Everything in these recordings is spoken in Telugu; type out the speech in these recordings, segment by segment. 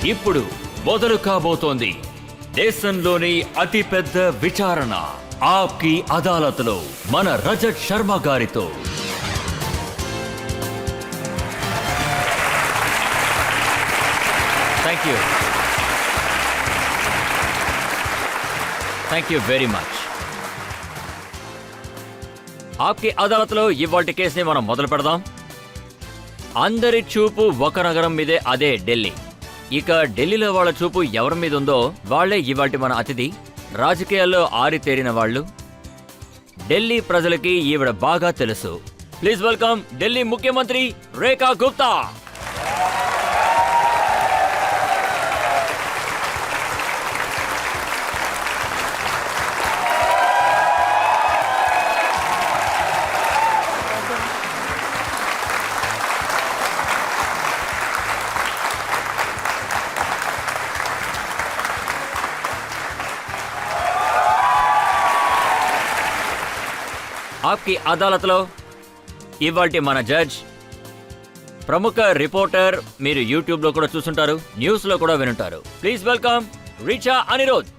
ఇప్పుడు మొదలు కాబోతోంది దేశంలోని అతిపెద్ద విచారణ ఆప్కి అదాలత్లో మన రజత్ శర్మ గారితో. Thank you very much. Aapki అదాలత్లో ఇవాల్టి కేసుని మనం మొదలు పెడదాం. అందరి చూపు ఒక నగరం మీదే, అదే ఢిల్లీ. ఇక ఢిల్లీలో వాళ్ళ చూపు ఎవరి మీద ఉందో వాళ్లే ఇవాల్టి మన అతిథి. రాజకీయాల్లో ఆరితేరిన వాళ్ళు, ఢిల్లీ ప్రజలకి ఈవిడ బాగా తెలుసు. ప్లీజ్ వెల్కమ్ ఢిల్లీ ముఖ్యమంత్రి రేఖా గుప్తా. ఆప్కి అదాలత్లో ఇవాల్టి మన జడ్జ్, ప్రముఖ రిపోర్టర్, మీరు యూట్యూబ్లో కూడా చూసుంటారు, న్యూస్లో కూడా వినుంటారు. Please welcome Richa Anirudh.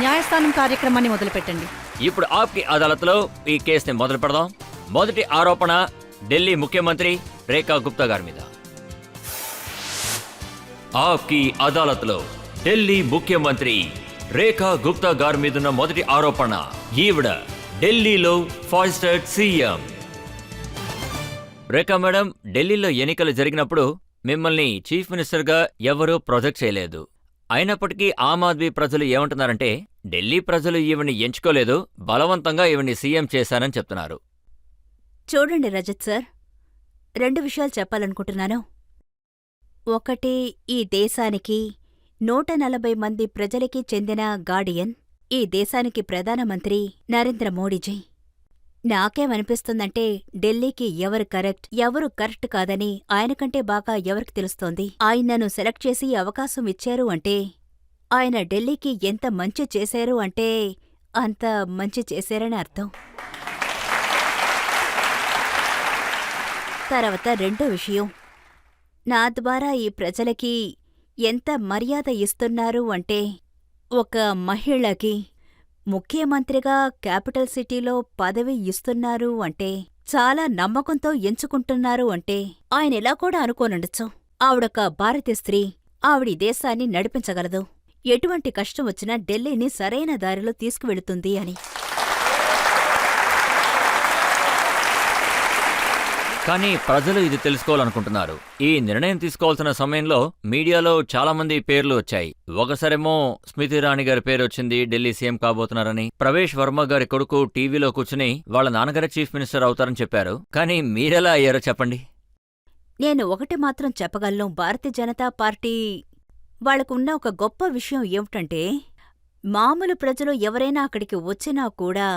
న్యాయస్థానం కార్యక్రమాన్ని మొదలుపెట్టండి. ఇప్పుడు ఆప్కి అదాలత్లో ఈ కేసుని మొదలు పెడదాం. మొదటి ఆరోపణ ఢిల్లీ ముఖ్యమంత్రి రేఖా గుప్తా గారి మీద. ఆప్కి అదాలత్లో ఢిల్లీ ముఖ్యమంత్రి రేఖా గుప్తా గారి మీదున్న మొదటి ఆరోపణ, ఈవిడ ఢిల్లీలో ఫాస్టెడ్ సీఎం. రేఖా మేడం, ఢిల్లీలో ఎన్నికలు జరిగినప్పుడు మిమ్మల్ని చీఫ్ మినిస్టర్గా ఎవరూ ప్రొజెక్ట్ చేయలేదు. అయినప్పటికీ ఆమ్ ఆద్మీ ప్రజలు ఏమంటున్నారంటే, ఢిల్లీ ప్రజలు ఈవిని ఎంచుకోలేదు, బలవంతంగా ఈవిని సీఎం చేశానని చెప్తున్నారు. చూడండి రజత్ సార్, 2 విషయాలు చెప్పాలనుకుంటున్నాను. ఒకటి, ఈ దేశానికి 140 మంది ప్రజలకి చెందిన గార్డియన్, ఈ దేశానికి ప్రధానమంత్రి నరేంద్ర మోడీజీ. నాకేమనిపిస్తుందంటే, ఢిల్లీకి ఎవరు కరెక్ట్ కాదని ఆయనకంటే బాగా ఎవరికి తెలుస్తోంది. ఆయనను సెలెక్ట్ చేసి అవకాశం ఇచ్చారు అంటే, ఆయన ఢిల్లీకి ఎంత మంచి చేశారు అంటే అంత మంచి చేశారని అర్థం. తర్వాత రెండో విషయం, నా ద్వారా ఈ ప్రజలకి ఎంత మర్యాద ఇస్తున్నారు అంటే, ఒక మహిళకి ముఖ్యమంత్రిగా క్యాపిటల్ సిటీలో పదవి ఇస్తున్నారు అంటే, చాలా నమ్మకంతో ఎంచుకుంటున్నారు అంటే, ఆయనెలా కూడా అనుకోనుండొచ్చు, ఆవిడొక భారతీయ స్త్రీ, ఆవిడి దేశాన్ని నడిపించగలదు, ఎటువంటి కష్టం వచ్చినా ఢిల్లీని సరైన దారిలో తీసుకువెళుతుంది అని. కానీ ప్రజలు ఇది తెలుసుకోవాలనుకుంటున్నారు. ఈ నిర్ణయం తీసుకోవాల్సిన సమయంలో మీడియాలో చాలా మంది పేర్లు వచ్చాయి. ఒకసారేమో స్మృతి ఇరానీ గారి పేరు వచ్చింది, ఢిల్లీ సీఎం కాబోతున్నారని. ప్రవేశ్ వర్మ గారి కొడుకు టీవీలో కూర్చుని వాళ్ళ నాన్నగారే చీఫ్ మినిస్టర్ అవుతారని చెప్పారు. కానీ మీరెలా అయ్యారో చెప్పండి. నేను ఒకటి మాత్రం చెప్పగలను, భారతీయ జనతా పార్టీ వాళ్లకున్న ఒక గొప్ప విషయం ఏమిటంటే, మామూలు ప్రజలు ఎవరైనా అక్కడికి వచ్చినా కూడా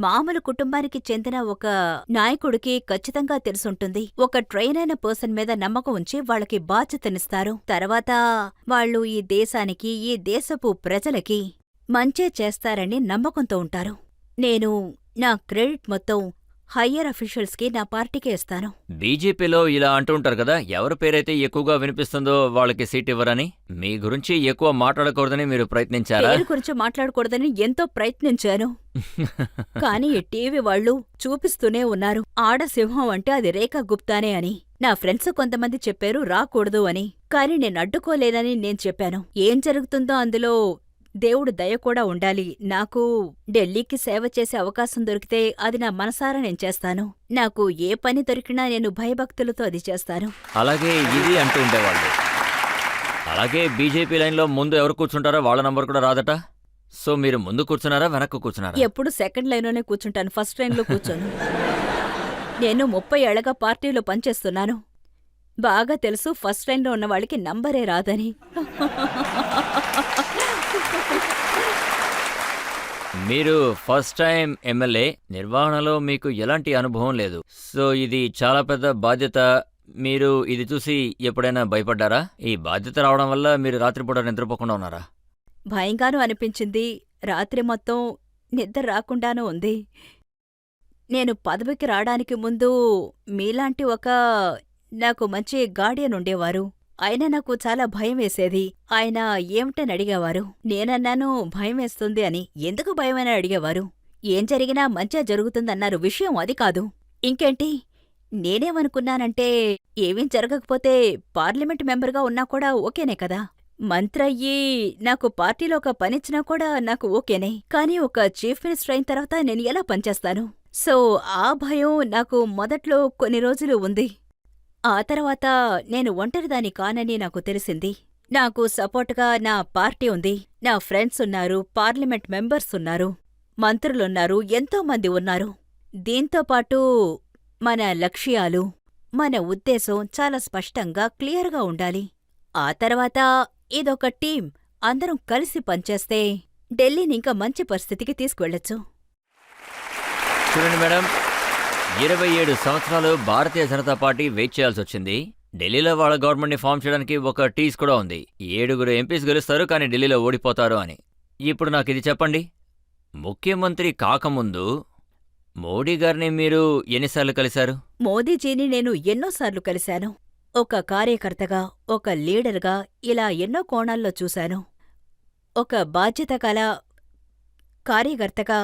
మామూలు కుటుంబానికి చెందిన ఒక నాయకుడికి ఖచ్చితంగా తెలుసుంటుంది. ఒక ట్రైన్ అయిన పర్సన్ మీద నమ్మకం ఉంచి వాళ్ళకి బాధ్యతనిస్తారు. తర్వాత వాళ్ళు ఈ దేశానికి, ఈ దేశపు ప్రజలకి మంచే చేస్తారని నమ్మకంతో ఉంటారు. నేను నా క్రెడిట్ మొత్తం హయ్యర్ అఫీషియల్స్కి, నా పార్టీకే ఇస్తాను. బీజేపీలో ఇలా అంటూ ఉంటారు కదా, ఎవరి పేరైతే ఎక్కువగా వినిపిస్తుందో వాళ్ళకి సీట్ ఇవ్వరని. మీ గురించి ఎక్కువ మాట్లాడకూడదని మీరు ప్రయత్నించారా? పేరు గురించి మాట్లాడకూడదని ఎంతో ప్రయత్నించాను. కానీ ఈ టీవీ వాళ్ళు చూపిస్తూనే ఉన్నారు, ఆడసింహం అంటే అది రేఖా గుప్తానే అని. నా ఫ్రెండ్స్ కొంతమంది చెప్పారు రాకూడదు అని, కానీ నేను అడ్డుకోలేనని నేను చెప్పాను. ఏం జరుగుతుందో అందులో దేవుడు దయ కూడా ఉండాలి. నాకు ఢిల్లీకి సేవ చేసే అవకాశం దొరికితే అది నా మనసారా నేను చేస్తాను. నాకు ఏ పని దొరికినా నేను భయభక్తులతో అది చేస్తాను. అలాగే ఇది అంటూ ఉండేవాళ్ళు. అలాగే బీజేపీ లైన్లో ముందు ఎవరు కూర్చుంటారో వాళ్ళ నంబర్ కూడా రాదట. సో మీరు ముందు కూర్చున్నారా, వెనక్కు కూర్చున్నారా? ఎప్పుడు సెకండ్ లైన్లోనే కూర్చుంటాను, ఫస్ట్ లైన్లో కూర్చోను. నేను 30 ఏళ్లగా పార్టీలో పనిచేస్తున్నాను. బాగా తెలుసు ఫస్ట్ లైన్లో ఉన్న వాళ్ళకి నంబరే రాదని. మీరు ఫస్ట్ టైం ఎమ్మెల్యే, నిర్వహణలో మీకు ఎలాంటి అనుభవం లేదు. సో ఇది చాలా పెద్ద బాధ్యత. మీరు ఇది చూసి ఎప్పుడైనా భయపడ్డారా? ఈ బాధ్యత రావడం వల్ల మీరు రాత్రిపూట నిద్రపోకుండా ఉన్నారా? భయంగానూ అనిపించింది, రాత్రి మొత్తం నిద్ర రాకుండానూ ఉంది. నేను పదవికి రాడానికి ముందు మీలాంటి నాకు మంచి గార్డియన్ ఉండేవారు. ఆయన నాకు చాలా భయం వేసేది. ఆయన ఏమిటని అడిగేవారు. నేనన్నాను భయం వేస్తుంది అని. ఎందుకు భయమని అడిగేవారు. ఏం జరిగినా మంచే జరుగుతుందన్నారు. విషయం అది కాదు. ఇంకేంటి, నేనేమనుకున్నానంటే ఏమేం జరగకపోతే పార్లమెంట్ మెంబర్గా ఉన్నా కూడా ఓకేనే కదా. మంత్రయ్యి నాకు పార్టీలో ఒక పనిచ్చినా కూడా నాకు ఓకేనే. కానీ ఒక చీఫ్ మినిస్టర్ అయిన తర్వాత నేను ఎలా పనిచేస్తాను? సో ఆ భయం నాకు మొదట్లో కొన్ని రోజులు ఉంది. ఆ తర్వాత నేను ఒంటరిదాన్ని కానని నాకు తెలిసింది. నాకు సపోర్టుగా నా పార్టీ ఉంది. నా ఫ్రెండ్స్ ఉన్నారు, పార్లమెంట్ మెంబర్స్ ఉన్నారు, మంత్రులున్నారు, ఎంతోమంది ఉన్నారు. దీంతోపాటు మన లక్ష్యాలు, మన ఉద్దేశం చాలా స్పష్టంగా క్లియర్గా ఉండాలి. ఆ తర్వాత ఇదొక టీం. అందరం కలిసి పనిచేస్తే ఢిల్లీనింక మంచి పరిస్థితికి తీసుకువెళ్ళొచ్చు. చూడండి మేడం, 27 సంవత్సరాలు భారతీయ జనతా పార్టీ వెయిట్ చేయాల్సి వచ్చింది. ఢిల్లీలో వాళ్ళ గవర్నమెంట్ని ఫామ్ చేయడానికి ఒక టీస్ కూడా ఉంది. 7 ఎంపీస్ గెలుస్తారు కానీ ఢిల్లీలో ఓడిపోతారు అని. ఇప్పుడు నాకు ఇది చెప్పండి, ముఖ్యమంత్రి కాకముందు మోడీ గారిని మీరు ఎన్నిసార్లు కలిశారు? మోదీజీని నేను ఎన్నోసార్లు కలిశాను. ఒక కార్యకర్తగా, ఒక లీడర్గా ఇలా ఎన్నో కోణాల్లో చూశాను. ఒక బాధ్యత గల కార్యకర్తగా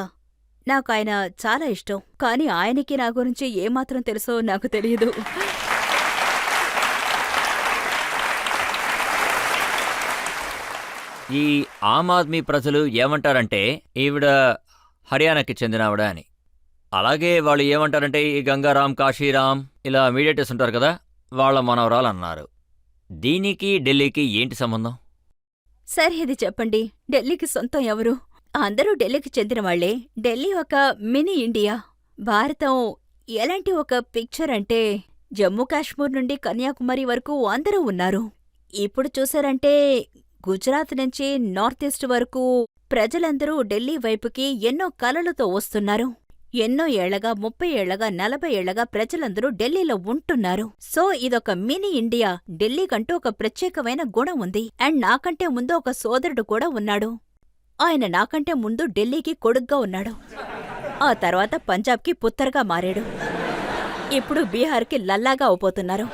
నాకాయన చాలా ఇష్టం. కాని ఆయనకి నా గురించి ఏమాత్రం తెలుసో నాకు తెలియదు. ఈ ఆమ్ ఆద్మీ ప్రజలు ఏమంటారంటే ఈవిడ హర్యానాకి చెందినావిడ అని. అలాగే వాళ్ళు ఏమంటారంటే ఈ గంగారాం, కాశీరాం ఇలా మీడియేటర్స్ ఉంటారు కదా, వాళ్ళ మనవరాలు అన్నారు. దీనికి ఢిల్లీకి ఏంటి సంబంధం? సరే ఇది చెప్పండి, ఢిల్లీకి సొంతం ఎవరు? అందరూ ఢిల్లీకి చెందినవాళ్లే. ఢిల్లీ ఒక మినీ ఇండియా. భారతం ఎలాంటి ఒక పిక్చర్ అంటే జమ్మూ కాశ్మీర్ నుండి కన్యాకుమారి వరకు అందరూ ఉన్నారు. ఇప్పుడు చూసారంటే గుజరాత్ నుంచి నార్త్ ఈస్ట్ వరకు ప్రజలందరూ ఢిల్లీ వైపుకి ఎన్నో కలలతో వస్తున్నారు. ఎన్నో ఏళ్లగా, 30 ఏళ్లగా, 40 ఏళ్లగా ప్రజలందరూ ఢిల్లీలో ఉంటున్నారు. సో ఇదొక మినీ ఇండియా. ఢిల్లీకంటూ ఒక ప్రత్యేకమైన గుణం ఉంది. అండ్ నాకంటే ముందు ఒక సోదరుడు కూడా ఉన్నాడు. ఆయన నాకంటే ముందు ఢిల్లీకి కొడుగ్గా ఉన్నాడు. ఆ తర్వాత పంజాబ్కి పుత్తర్గా మారాడు. ఇప్పుడు బీహార్కి లల్లాగా అవపోతున్నారు.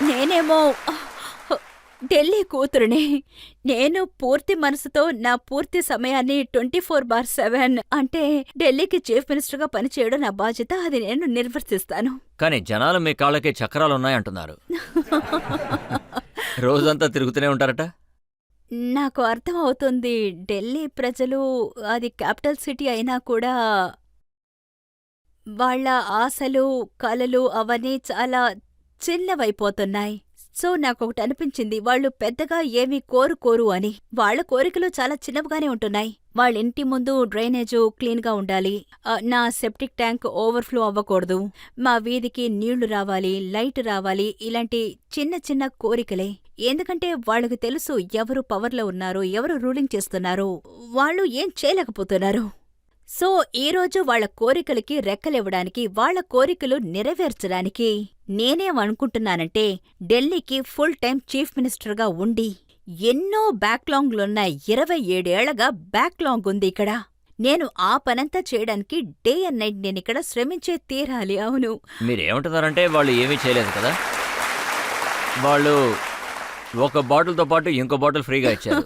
నేనేమో ఢిల్లీ కూతురుని. నేను పూర్తి మనసుతో నా పూర్తి సమయాన్ని 24/7 అంటే ఢిల్లీకి చీఫ్ మినిస్టర్గా పనిచేయడం నా బాధ్యత. అది నేను నిర్వర్తిస్తాను. కానీ జనాలు మీ కాళ్ళకి చక్రాలున్నాయంటున్నారు. రోజంతా తిరుగుతూనే ఉంటారట. నాకు అర్థం అవుతుంది. ఢిల్లీ ప్రజలు, అది క్యాపిటల్ సిటీ అయినా కూడా వాళ్ళ ఆశలు, కలలు అవన్నీ చాలా చిన్నవైపోతున్నాయి. సో నాకొకటి అనిపించింది, వాళ్ళు పెద్దగా ఏమీ కోరుకోరు అని. వాళ్ళ కోరికలు చాలా చిన్నవిగానే ఉంటున్నాయి. వాళ్ళింటి ముందు డ్రైనేజు క్లీన్గా ఉండాలి, నా సెప్టిక్ ట్యాంక్ ఓవర్ఫ్లో అవ్వకూడదు, మా వీధికి నీళ్లు రావాలి, లైట్ రావాలి, ఇలాంటి చిన్న చిన్న కోరికలే. ఎందుకంటే వాళ్ళకి తెలుసు ఎవరు పవర్లో ఉన్నారు, ఎవరు రూలింగ్ చేస్తున్నారు, వాళ్ళు ఏం చేయలేకపోతున్నారు. సో ఈరోజు వాళ్ళ కోరికలకి రెక్కలివ్వడానికి, వాళ్ళ కోరికలు నెరవేర్చడానికి నేనేమనుకుంటున్నానంటే ఢిల్లీకి ఫుల్ టైం చీఫ్ మినిస్టర్గా ఉండి ఎన్నో బ్యాక్లాంగ్లున్నాయి. 27 ఏళ్లగా బ్యాక్లాంగ్ ఉంది ఇక్కడ. నేను ఆ పనంతా చేయడానికి డే అండ్ నైట్ నేనిక్కడ శ్రమించే తీరాలి. అవును. మీరేమంటున్నారంటే వాళ్ళు ఏమీ చేయలేదు కదా, వాళ్ళు ఒక బాటిల్తో పాటు ఇంకో బాటిల్ ఫ్రీగా ఇచ్చారు.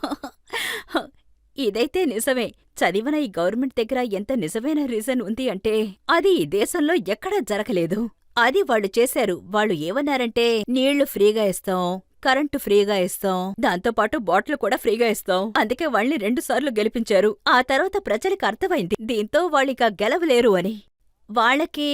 ఇదైతే నిజమే. చదివిన ఈ గవర్నమెంట్ దగ్గర ఎంత నిజమైన రీజన్ ఉంది అంటే అది ఈ దేశంలో ఎక్కడా జరగలేదు. అది వాళ్ళు చేశారు. వాళ్ళు ఏమన్నారంటే నీళ్లు ఫ్రీగా ఇస్తాం, కరెంటు ఫ్రీగా ఇస్తాం, దాంతోపాటు బాటిల్ కూడా ఫ్రీగా ఇస్తాం. అందుకే వాళ్ళని 2 సార్లు గెలిపించారు. ఆ తర్వాత ప్రజలకు అర్థమైంది దీంతో వాళ్ళిక గెలవలేరు అని. వాళ్ళకి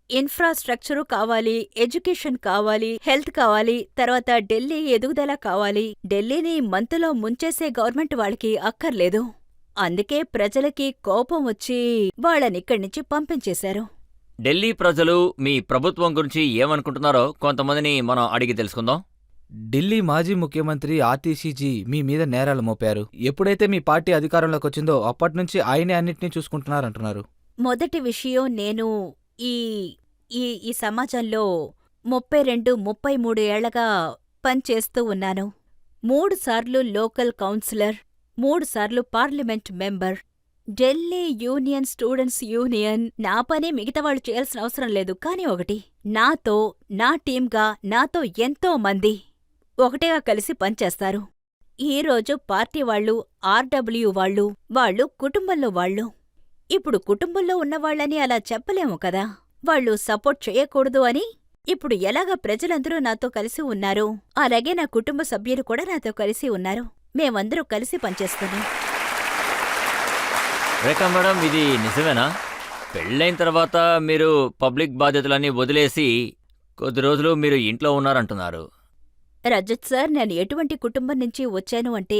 ఇన్ఫ్రాస్ట్రక్చరు కావాలి, ఎడ్యుకేషన్ కావాలి, హెల్త్ కావాలి, తర్వాత ఢిల్లీ ఎదుగుదల కావాలి. ఢిల్లీని మంతులో ముంచేసే గవర్నమెంట్ వాళ్ళకి అక్కర్లేదు. అందుకే ప్రజలకి కోపం వచ్చి వాళ్ళనిక్కడి నుంచి పంపించేశారు. ఢిల్లీ ప్రజలు మీ ప్రభుత్వం గురించి ఏమనుకుంటున్నారో కొంతమందిని మనం అడిగి తెలుసుకుందాం. ఢిల్లీ మాజీ ముఖ్యమంత్రి ఆర్టీసీజీ మీ మీద నేరాలు మోపారు. ఎప్పుడైతే మీ పార్టీ అధికారంలోకి వచ్చిందో అప్పటినుంచి ఆయనే అన్నింటినీ చూసుకుంటున్నారంటున్నారు. మొదటి విషయం, నేను ఈ ఈ ఈ సమాజంలో 32-33 ఏళ్లగా పనిచేస్తూ ఉన్నాను. 3 సార్లు లోకల్ కౌన్సిలర్, 3 సార్లు parliament member, Delhi union students union. నా పని మిగతావాళ్ళు చేయాల్సిన అవసరం లేదు. కానీ ఒకటి, నాతో, నా టీంగా నాతో ఎంతో మంది ఒకటిగా కలిసి పనిచేస్తారు. ఈరోజు పార్టీ వాళ్ళు, ఆర్డబ్ల్యూ వాళ్ళు కుటుంబంలో వాళ్ళు. ఇప్పుడు కుటుంబంలో ఉన్నవాళ్ళని అలా చెప్పలేము కదా, వాళ్ళు సపోర్ట్ చేయకూడదు అని. ఇప్పుడు ఎలాగ ప్రజలందరూ నాతో కలిసి ఉన్నారు, అలాగే నా కుటుంబ సభ్యులు కూడా నాతో కలిసి ఉన్నారు. మేమందరూ కలిసి పనిచేస్తున్నాం. రేఖా మేడం, ఇది నిజమేనా? పెళ్ళైన తర్వాత మీరు పబ్లిక్ బాధ్యతలన్నీ వదిలేసి కొద్ది రోజులు మీరు ఇంట్లో ఉన్నారంటున్నారు. రజత్ సార్, నేను ఎటువంటి కుటుంబం నుంచి వచ్చాను అంటే,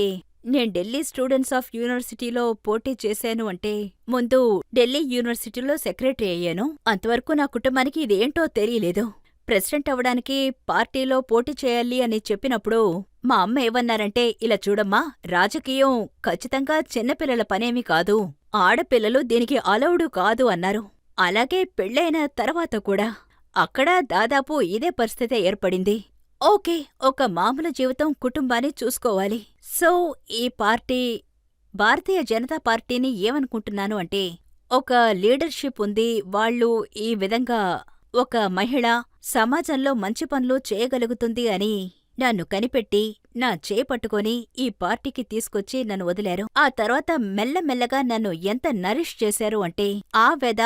నేను ఢిల్లీ స్టూడెంట్స్ ఆఫ్ యూనివర్సిటీలో పోటీ చేశాను అంటే, ముందు ఢిల్లీ యూనివర్సిటీలో సెక్రటరీ అయ్యాను. అంతవరకు నా కుటుంబానికి ఇదేంటో తెలియలేదు. ప్రెసిడెంట్ అవ్వడానికి పార్టీలో పోటీ చేయాలి అని చెప్పినప్పుడు మా అమ్మ ఏమన్నారంటే, ఇలా చూడమ్మా, రాజకీయం ఖచ్చితంగా చిన్నపిల్లల పనేమీ కాదు, ఆడపిల్లలు దీనికి అలౌడు కాదు అన్నారు. అలాగే పెళ్ళైన తర్వాత కూడా అక్కడ దాదాపు ఇదే పరిస్థితే ఏర్పడింది. ఓకే, ఒక మామూలు జీవితం, కుటుంబాన్ని చూసుకోవాలి. సో ఈ పార్టీ, భారతీయ జనతా పార్టీని ఏమనుకుంటున్నాను అంటే, ఒక లీడర్షిప్ ఉంది. వాళ్ళు ఈ విధంగా ఒక మహిళ సమాజంలో మంచి పనులు చేయగలుగుతుంది అని నన్ను కనిపెట్టి, నా చేపట్టుకొని ఈ పార్టీకి తీసుకొచ్చి నన్ను వదిలారు. ఆ తర్వాత మెల్లమెల్లగా నన్ను ఎంత నరిష్ చేశారు అంటే, ఆ వెద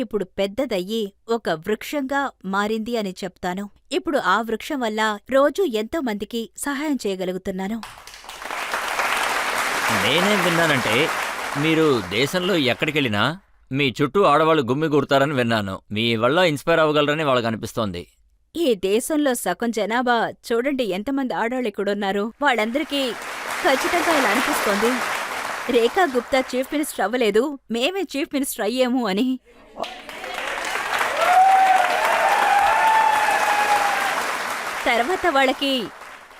ఇప్పుడు పెద్దదయ్యి ఒక వృక్షంగా మారింది అని చెప్తాను. ఇప్పుడు ఆ వృక్షం వల్ల రోజూ ఎంతో మందికి సహాయం చేయగలుగుతున్నాను. నేనేం విన్నానంటే, మీరు దేశంలో ఎక్కడికెళ్ళినా మీ చుట్టూ ఆడవాళ్ళు గుమ్మిగూడతారని విన్నాను. మీ వల్ల ఇన్స్పైర్ అవ్వగలరని వాళ్ళకి అనిపిస్తోంది. ఈ దేశంలో సగం జనాభా చూడండి ఎంతమంది ఆడవాళ్ళు ఇక్కడున్నారు. వాళ్ళందరికీ ఖచ్చితంగా ఇలా అనిపిస్తోంది, రేఖా గుప్తా చీఫ్ మినిస్టర్ అవ్వలేదు, మేమే చీఫ్ మినిస్టర్ అయ్యాము అని. తర్వాత వాళ్ళకి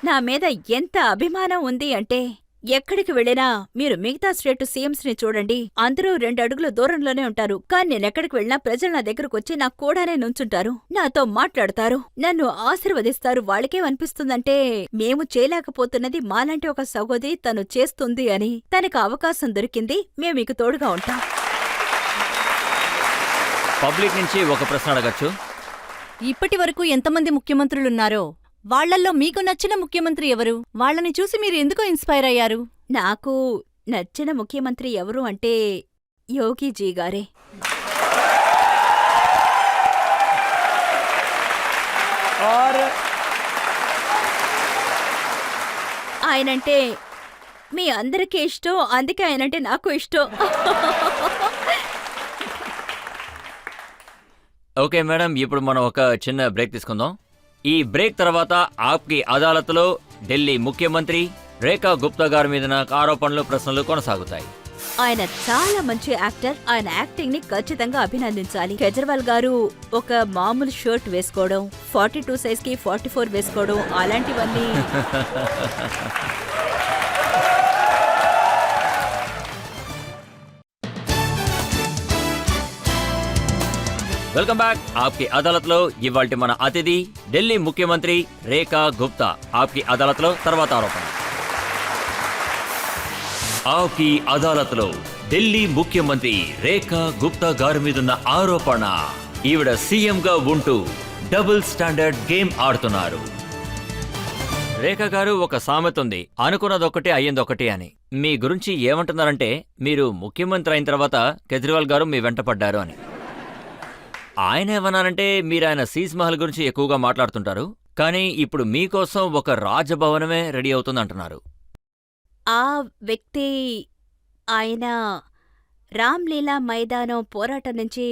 నా మీద ఎంత అభిమానం ఉంది అంటే, ఎక్కడికి వెళ్ళినా మీరు మిగతా స్టేటు సీఎంస్ని చూడండి, అందరూ 2 అడుగుల దూరంలోనే ఉంటారు. కానీ నేనెక్కడికి వెళ్ళినా ప్రజలు నా దగ్గరకొచ్చి నా కూడానే నుంచుంటారు, నాతో మాట్లాడతారు, నన్ను ఆశీర్వదిస్తారు. వాళ్ళకేమనిపిస్తుందంటే, మేము చేయలేకపోతున్నది మాలాంటి ఒక సహోదరి తను చేస్తుంది అని. తనకు అవకాశం దొరికింది, మేమీకు తోడుగా ఉంటాం. పబ్లిక్ నుంచి ఒక ప్రశ్న అడగచ్చు. ఇప్పటి వరకు ఎంతమంది ముఖ్యమంత్రులున్నారో వాళ్లల్లో మీకు నచ్చిన ముఖ్యమంత్రి ఎవరు? వాళ్ళని చూసి మీరు ఎందుకు ఇన్స్పైర్ అయ్యారు? నాకు నచ్చిన ముఖ్యమంత్రి ఎవరు అంటే యోగీజీ గారే. ఆయనంటే మీ అందరికీ ఇష్టం, అందుకే ఆయనంటే నాకు ఇష్టం. ఓకే మేడం, ఇప్పుడు మనం ఒక చిన్న బ్రేక్ తీసుకుందాం. ఈ బ్రేక్ తర్వాత ఆప్కి అదాలత్లో ఢిల్లీ ముఖ్యమంత్రి రేఖా గుప్తా గారి మీద ఆరోపణలు, ప్రశ్నలు కొనసాగుతాయి. ఆయన చాలా మంచి యాక్టర్. ఆయన యాక్టింగ్ ని ఖచ్చితంగా అభినందించాలి. కేజ్రీవాల్ గారు ఒక మామూలు షర్ట్ వేసుకోవడం, 42 సైజ్ కి 44 వేసుకోవడం, అలాంటివన్నీ వెల్కమ్ బ్యాక్. ఆప్కి అదాలత్లో ఇవాల్టి మన అతిథి ఢిల్లీ ముఖ్యమంత్రి రేఖా గుప్తా. ఆప్కి అదాలత్లో తర్వాత ఆరోపణ. ఆప్కి అదాలత్లో ఢిల్లీ ముఖ్యమంత్రి రేఖా గుప్తా గారి మీదున్న ఆరోపణ, ఈవిడ సీఎంగా ఉంటూ డబుల్ స్టాండర్డ్ గేమ్ ఆడుతున్నారు. రేఖా గారు, ఒక సామెత ఉంది, అనుకున్నదొక్కటి అయ్యిందొక్కటి అని. మీ గురించి ఏమంటున్నారంటే, మీరు ముఖ్యమంత్రి అయిన తర్వాత కేజ్రీవాల్ గారు మీ వెంట పడ్డారు అని. ఆయన ఏమన్నారంటే, మీరు ఆయన శీస్ మహల్ గురించి ఎక్కువగా మాట్లాడుతుంటారు, కానీ ఇప్పుడు మీకోసం ఒక రాజభవనమే రెడీ అవుతుందంటున్నారు. ఆ వ్యక్తి, ఆయన రామ్లీలా మైదానం పోరాటం నుంచి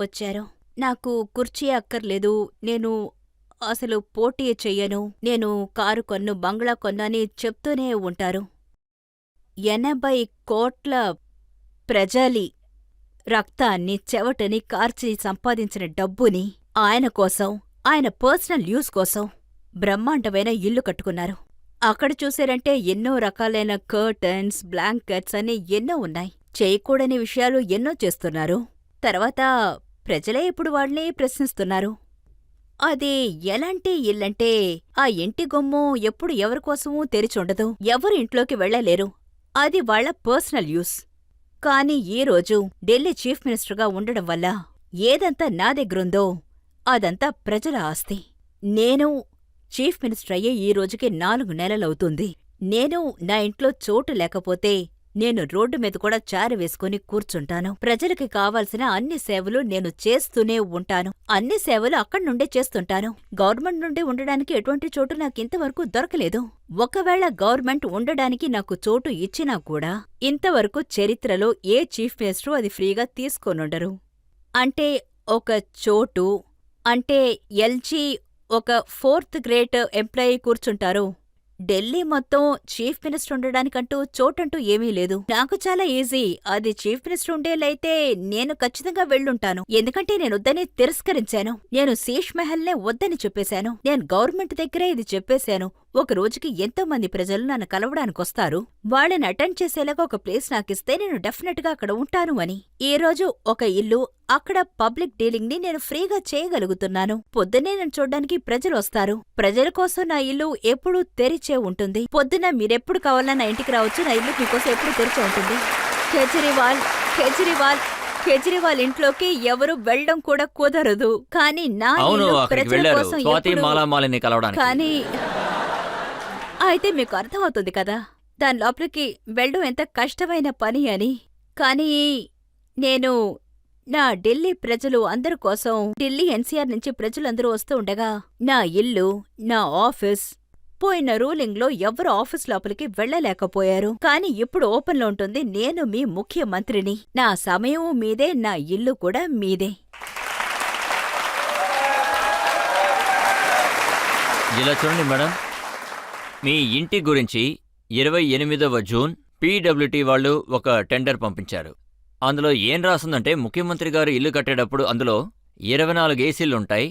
వచ్చారు. నాకు కుర్చీ అక్కర్లేదు, నేను అసలు పోటీ చెయ్యను, నేను కారు కొన్ను, బంగ్లా కొన్ను అని చెప్తూనే ఉంటారు. 80 కోట్ల ప్రజలి రక్తాన్ని, చెవటని కార్చి సంపాదించిన డబ్బుని ఆయన కోసం, ఆయన పర్సనల్ యూస్ కోసం బ్రహ్మాండమైన ఇల్లు కట్టుకున్నారు. అక్కడ చూసారంటే ఎన్నో రకాలైన కర్టన్స్, బ్లాంకెట్స్ అని ఎన్నో ఉన్నాయి. చేయకూడని విషయాలు ఎన్నో చేస్తున్నారు. తర్వాత ప్రజలే ఇప్పుడు వాళ్ళని ప్రశ్నిస్తున్నారు. అది ఎలాంటి ఇల్లంటే ఆ ఇంటి గుమ్మం ఎప్పుడు ఎవరికోసమూ తెరిచుండదు, ఎవరు ఇంట్లోకి వెళ్ళలేరు. అది వాళ్ళ పర్సనల్ యూస్. కాని ఈరోజు ఢిల్లీ చీఫ్ మినిస్టర్గా ఉండడం వల్ల ఏదంతా నా దగ్గరుందో అదంతా ప్రజల ఆస్తి. నేను చీఫ్ మినిస్టర్ అయ్యే ఈ రోజుకి 4 నెలలవుతుంది. నేను నా ఇంట్లో చోటు లేకపోతే నేను రోడ్డు మీద కూడా చారి వేసుకుని కూర్చుంటాను. ప్రజలకి కావాల్సిన అన్ని సేవలు నేను చేస్తూనే ఉంటాను. అన్ని సేవలు అక్కడ్నుండే చేస్తుంటాను. గవర్నమెంట్ నుండి ఉండడానికి ఎటువంటి చోటు నాకింతవరకు దొరకలేదు. ఒకవేళ గవర్నమెంట్ ఉండడానికి నాకు చోటు ఇచ్చినా కూడా ఇంతవరకు చరిత్రలో ఏ చీఫ్ మినిస్టరు అది ఫ్రీగా తీసుకోనుండరు. అంటే ఒక చోటు అంటే ఎల్జీ ఒక 4th గ్రేడ్ ఎంప్లాయీ కూర్చుంటారు. ఢిల్లీ మొత్తం చీఫ్ మినిస్టర్ ఉండడానికంటూ చోటంటూ ఏమీ లేదు. నాకు చాలా ఈజీ. అది చీఫ్ మినిస్టర్ ఉండేలైతే నేను ఖచ్చితంగా వెళ్ళుంటాను. ఎందుకంటే నేనొద్దని తిరస్కరించాను. నేను శీష్ మహల్నే వద్దని చెప్పేశాను. నేను గవర్నమెంట్ దగ్గరే ఇది చెప్పేశాను. ఒక రోజుకి ఎంతో మంది ప్రజలు నన్ను కలవడానికొస్తారు. వాళ్ళని అటెండ్ చేసేలాగా ఒక ప్లేస్ నాకిస్తే నేను డెఫినెట్ గా అక్కడ ఉంటాను అని. ఈ రోజు ఒక ఇల్లు, అక్కడ పబ్లిక్ డీలింగ్ ని నేను ఫ్రీగా చేయగలుగుతున్నాను. పొద్దున్నే నన్ను చూడ్డానికి ప్రజలు వస్తారు. ప్రజల కోసం నా ఇల్లు ఎప్పుడూ తెరిచే ఉంటుంది. పొద్దున మీరెప్పుడు కావాలన్నా నా ఇంటికి రావచ్చు. నా ఇల్లు మీకోసం ఎప్పుడు తెరిచే ఉంటుంది. కేజ్రీవాల్ ఇంట్లోకి ఎవరు వెళ్ళడం కూడా కుదరదు. కానీ నా ఇల్లు ప్రజల కోసం ఎప్పుడూ. కానీ అయితే మీకు అర్థమవుతుంది కదా దాని లోపలికి వెళ్ళడం ఎంత కష్టమైన పని అని. కానీ నేను నా ఢిల్లీ ప్రజలు అందరి కోసం, ఢిల్లీ ఎన్సీఆర్ నుంచి ప్రజలందరూ వస్తూ ఉండగా నా ఇల్లు, నా ఆఫీస్, పోయిన రూలింగ్లో ఎవ్వరు ఆఫీస్ లోపలికి వెళ్ళలేకపోయారు. కానీ ఇప్పుడు ఓపెన్లో ఉంటుంది. నేను మీ ముఖ్యమంత్రిని. నా సమయం మీదే, నా ఇల్లు కూడా మీదే. ఇలా చూడండి మేడం, మీ ఇంటి గురించి 28వ జూన్ పీడబ్ల్యూటీ వాళ్ళు ఒక టెండర్ పంపించారు. అందులో ఏం రాస్తుందంటే, ముఖ్యమంత్రి గారు ఇల్లు కట్టేటప్పుడు అందులో 24 ఏసీలుంటాయి,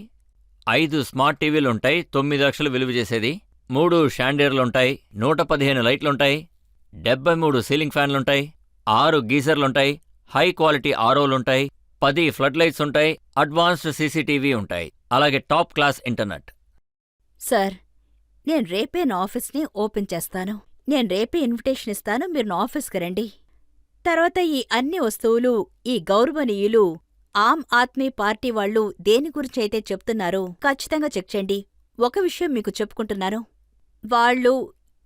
5 స్మార్ట్ టీవీలుంటాయి, 9 లక్షలు విలువ చేసేది, 3 షాండేర్లుంటాయి, 115 లైట్లుంటాయి, 73 సీలింగ్ ఫ్యాన్లుంటాయి, 6 గీజర్లుంటాయి, హై క్వాలిటీ ఆర్ఓలుంటాయి, 10 ఫ్లడ్ లైట్స్ ఉంటాయి, అడ్వాన్స్డ్ సీసీటీవీ ఉంటాయి, అలాగే టాప్ క్లాస్ ఇంటర్నెట్. సార్, నేను రేపే నా ఆఫీస్ని ఓపెన్ చేస్తాను. నేను రేపే ఇన్విటేషన్ ఇస్తాను. మీరు నా ఆఫీస్కి రండి. తర్వాత ఈ అన్ని వస్తువులు ఈ గౌరవనీయులు ఆమ్ ఆద్మీ పార్టీ వాళ్ళు దేని గురించైతే చెప్తున్నారో ఖచ్చితంగా చెక్ చేయండి. ఒక విషయం మీకు చెప్పుకుంటున్నాను. వాళ్ళు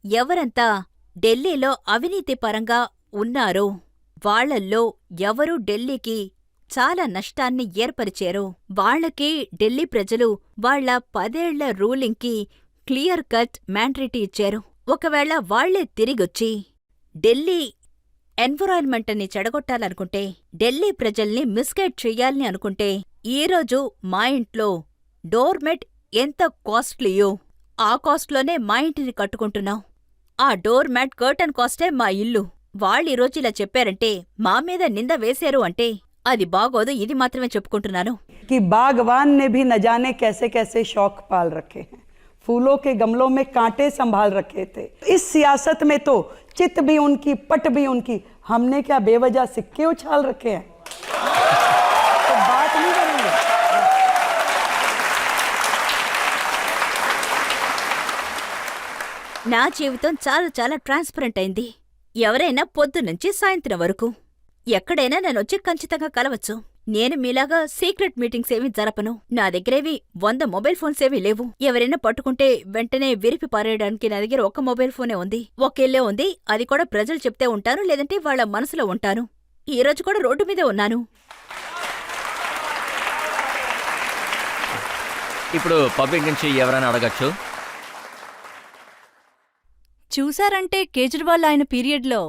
ఎవరంతా ఢిల్లీలో అవినీతి పరంగా ఉన్నారో వాళ్లల్లో ఎవరూ ఢిల్లీకి చాలా నష్టాన్ని ఏర్పరిచారో వాళ్లకి ఢిల్లీ ప్రజలు వాళ్ల 10 ఏళ్ల రూలింగ్కి క్లియర్ కట్ మ్యాండేట్ ఇచ్చారు. ఒకవేళ వాళ్లే తిరిగొచ్చి ఢిల్లీ ఎన్విరాన్మెంట్ని చెడగొట్టాలనుకుంటే, ఢిల్లీ ప్రజల్ని మిస్గైడ్ చెయ్యాలని అనుకుంటే, ఈరోజు మా ఇంట్లో డోర్మెట్ ఎంత కాస్ట్లీయో ఆ కాస్ట్లోనే మా ఇంటిని కట్టుకుంటున్నాం. ఆ డోర్మ్యాట్ కర్టన్ కాస్టే మా ఇల్లు. వాళ్ళీరోజు ఇలా చెప్పారంటే, మా మీద నింద వేశారు అంటే అది బాగోదు. ఇది మాత్రమే చెప్పుకుంటున్నాను. कि बागवान ने भी न जाने कैसे कैसे शौक पाल रखे हैं, फूलों के गमलों में कांटे संभाल रखे थे. इस सियासत में तो चित भी उनकी, पट भी उनकी. हमने क्या बेवजह सिक्के उछाल रखे हैं? तो बात नहीं करेंगे. నా జీవితం చాలా చాలా ట్రాన్స్పరెంట్ అయింది. ఎవరైనా పొద్దునుంచి సాయంత్రం వరకు ఎక్కడైనా నన్నొచ్చి ఖచ్చితంగా కలవచ్చు. నేను మీలాగా సీక్రెట్ మీటింగ్స్ ఏమీ జరపను. నా దగ్గరేవి 100 మొబైల్ ఫోన్స్ ఏమీ లేవు. ఎవరైనా పట్టుకుంటే వెంటనే విరిపి పారేయడానికి నా దగ్గర ఒక మొబైల్ ఫోనే ఉంది. ఒకేళ్ళే ఉంది. అది కూడా ప్రజలు చెప్తే ఉంటాను, లేదంటే వాళ్ళ మనసులో ఉంటాను. ఈరోజు కూడా రోడ్డు మీదే ఉన్నాను. ఇప్పుడు పబ్లిక్ నుంచి ఎవరైనా అడగచ్చు. చూశారంటే కేజ్రీవాల్ ఆయన పీరియడ్లో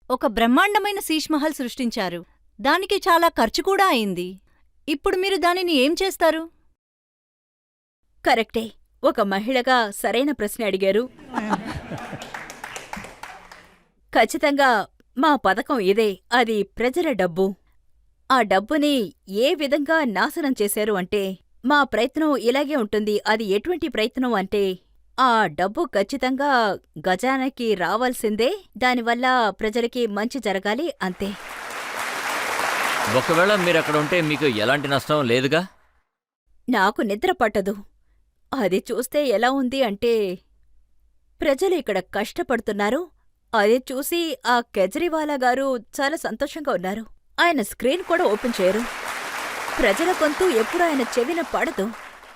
ఒక బ్రహ్మాండమైన శీష్ మహల్ సృష్టించారు. దానికి చాలా ఖర్చు కూడా అయింది. ఇప్పుడు మీరు దానిని ఏం చేస్తారు? కరెక్టే. ఒక మహిళగా సరైన ప్రశ్న అడిగారు. ఖచ్చితంగా మా పథకం ఇదే. అది ప్రజల డబ్బు. ఆ డబ్బుని ఏ విధంగా నాశనం చేశారు అంటే, మా ప్రయత్నం ఇలాగే ఉంటుంది. అది ఎటువంటి ప్రయత్నం అంటే, ఆ డబ్బు ఖచ్చితంగా గజానాకి రావాల్సిందే. దానివల్ల ప్రజలకి మంచి జరగాలి, అంతే. ఒకవేళ మీరక్కడ ఉంటే మీకు ఎలాంటి నష్టం లేదుగా? నాకు నిద్ర పట్టదు. అది చూస్తే ఎలా ఉంది అంటే ప్రజలు ఇక్కడ కష్టపడుతున్నారు. అది చూసి ఆ కేజ్రీవాలా గారు చాలా సంతోషంగా ఉన్నారు. ఆయన స్క్రీన్ కూడా ఓపెన్ చేయరు. ప్రజల గొంతు ఎప్పుడు ఆయన చెవిన పడదు.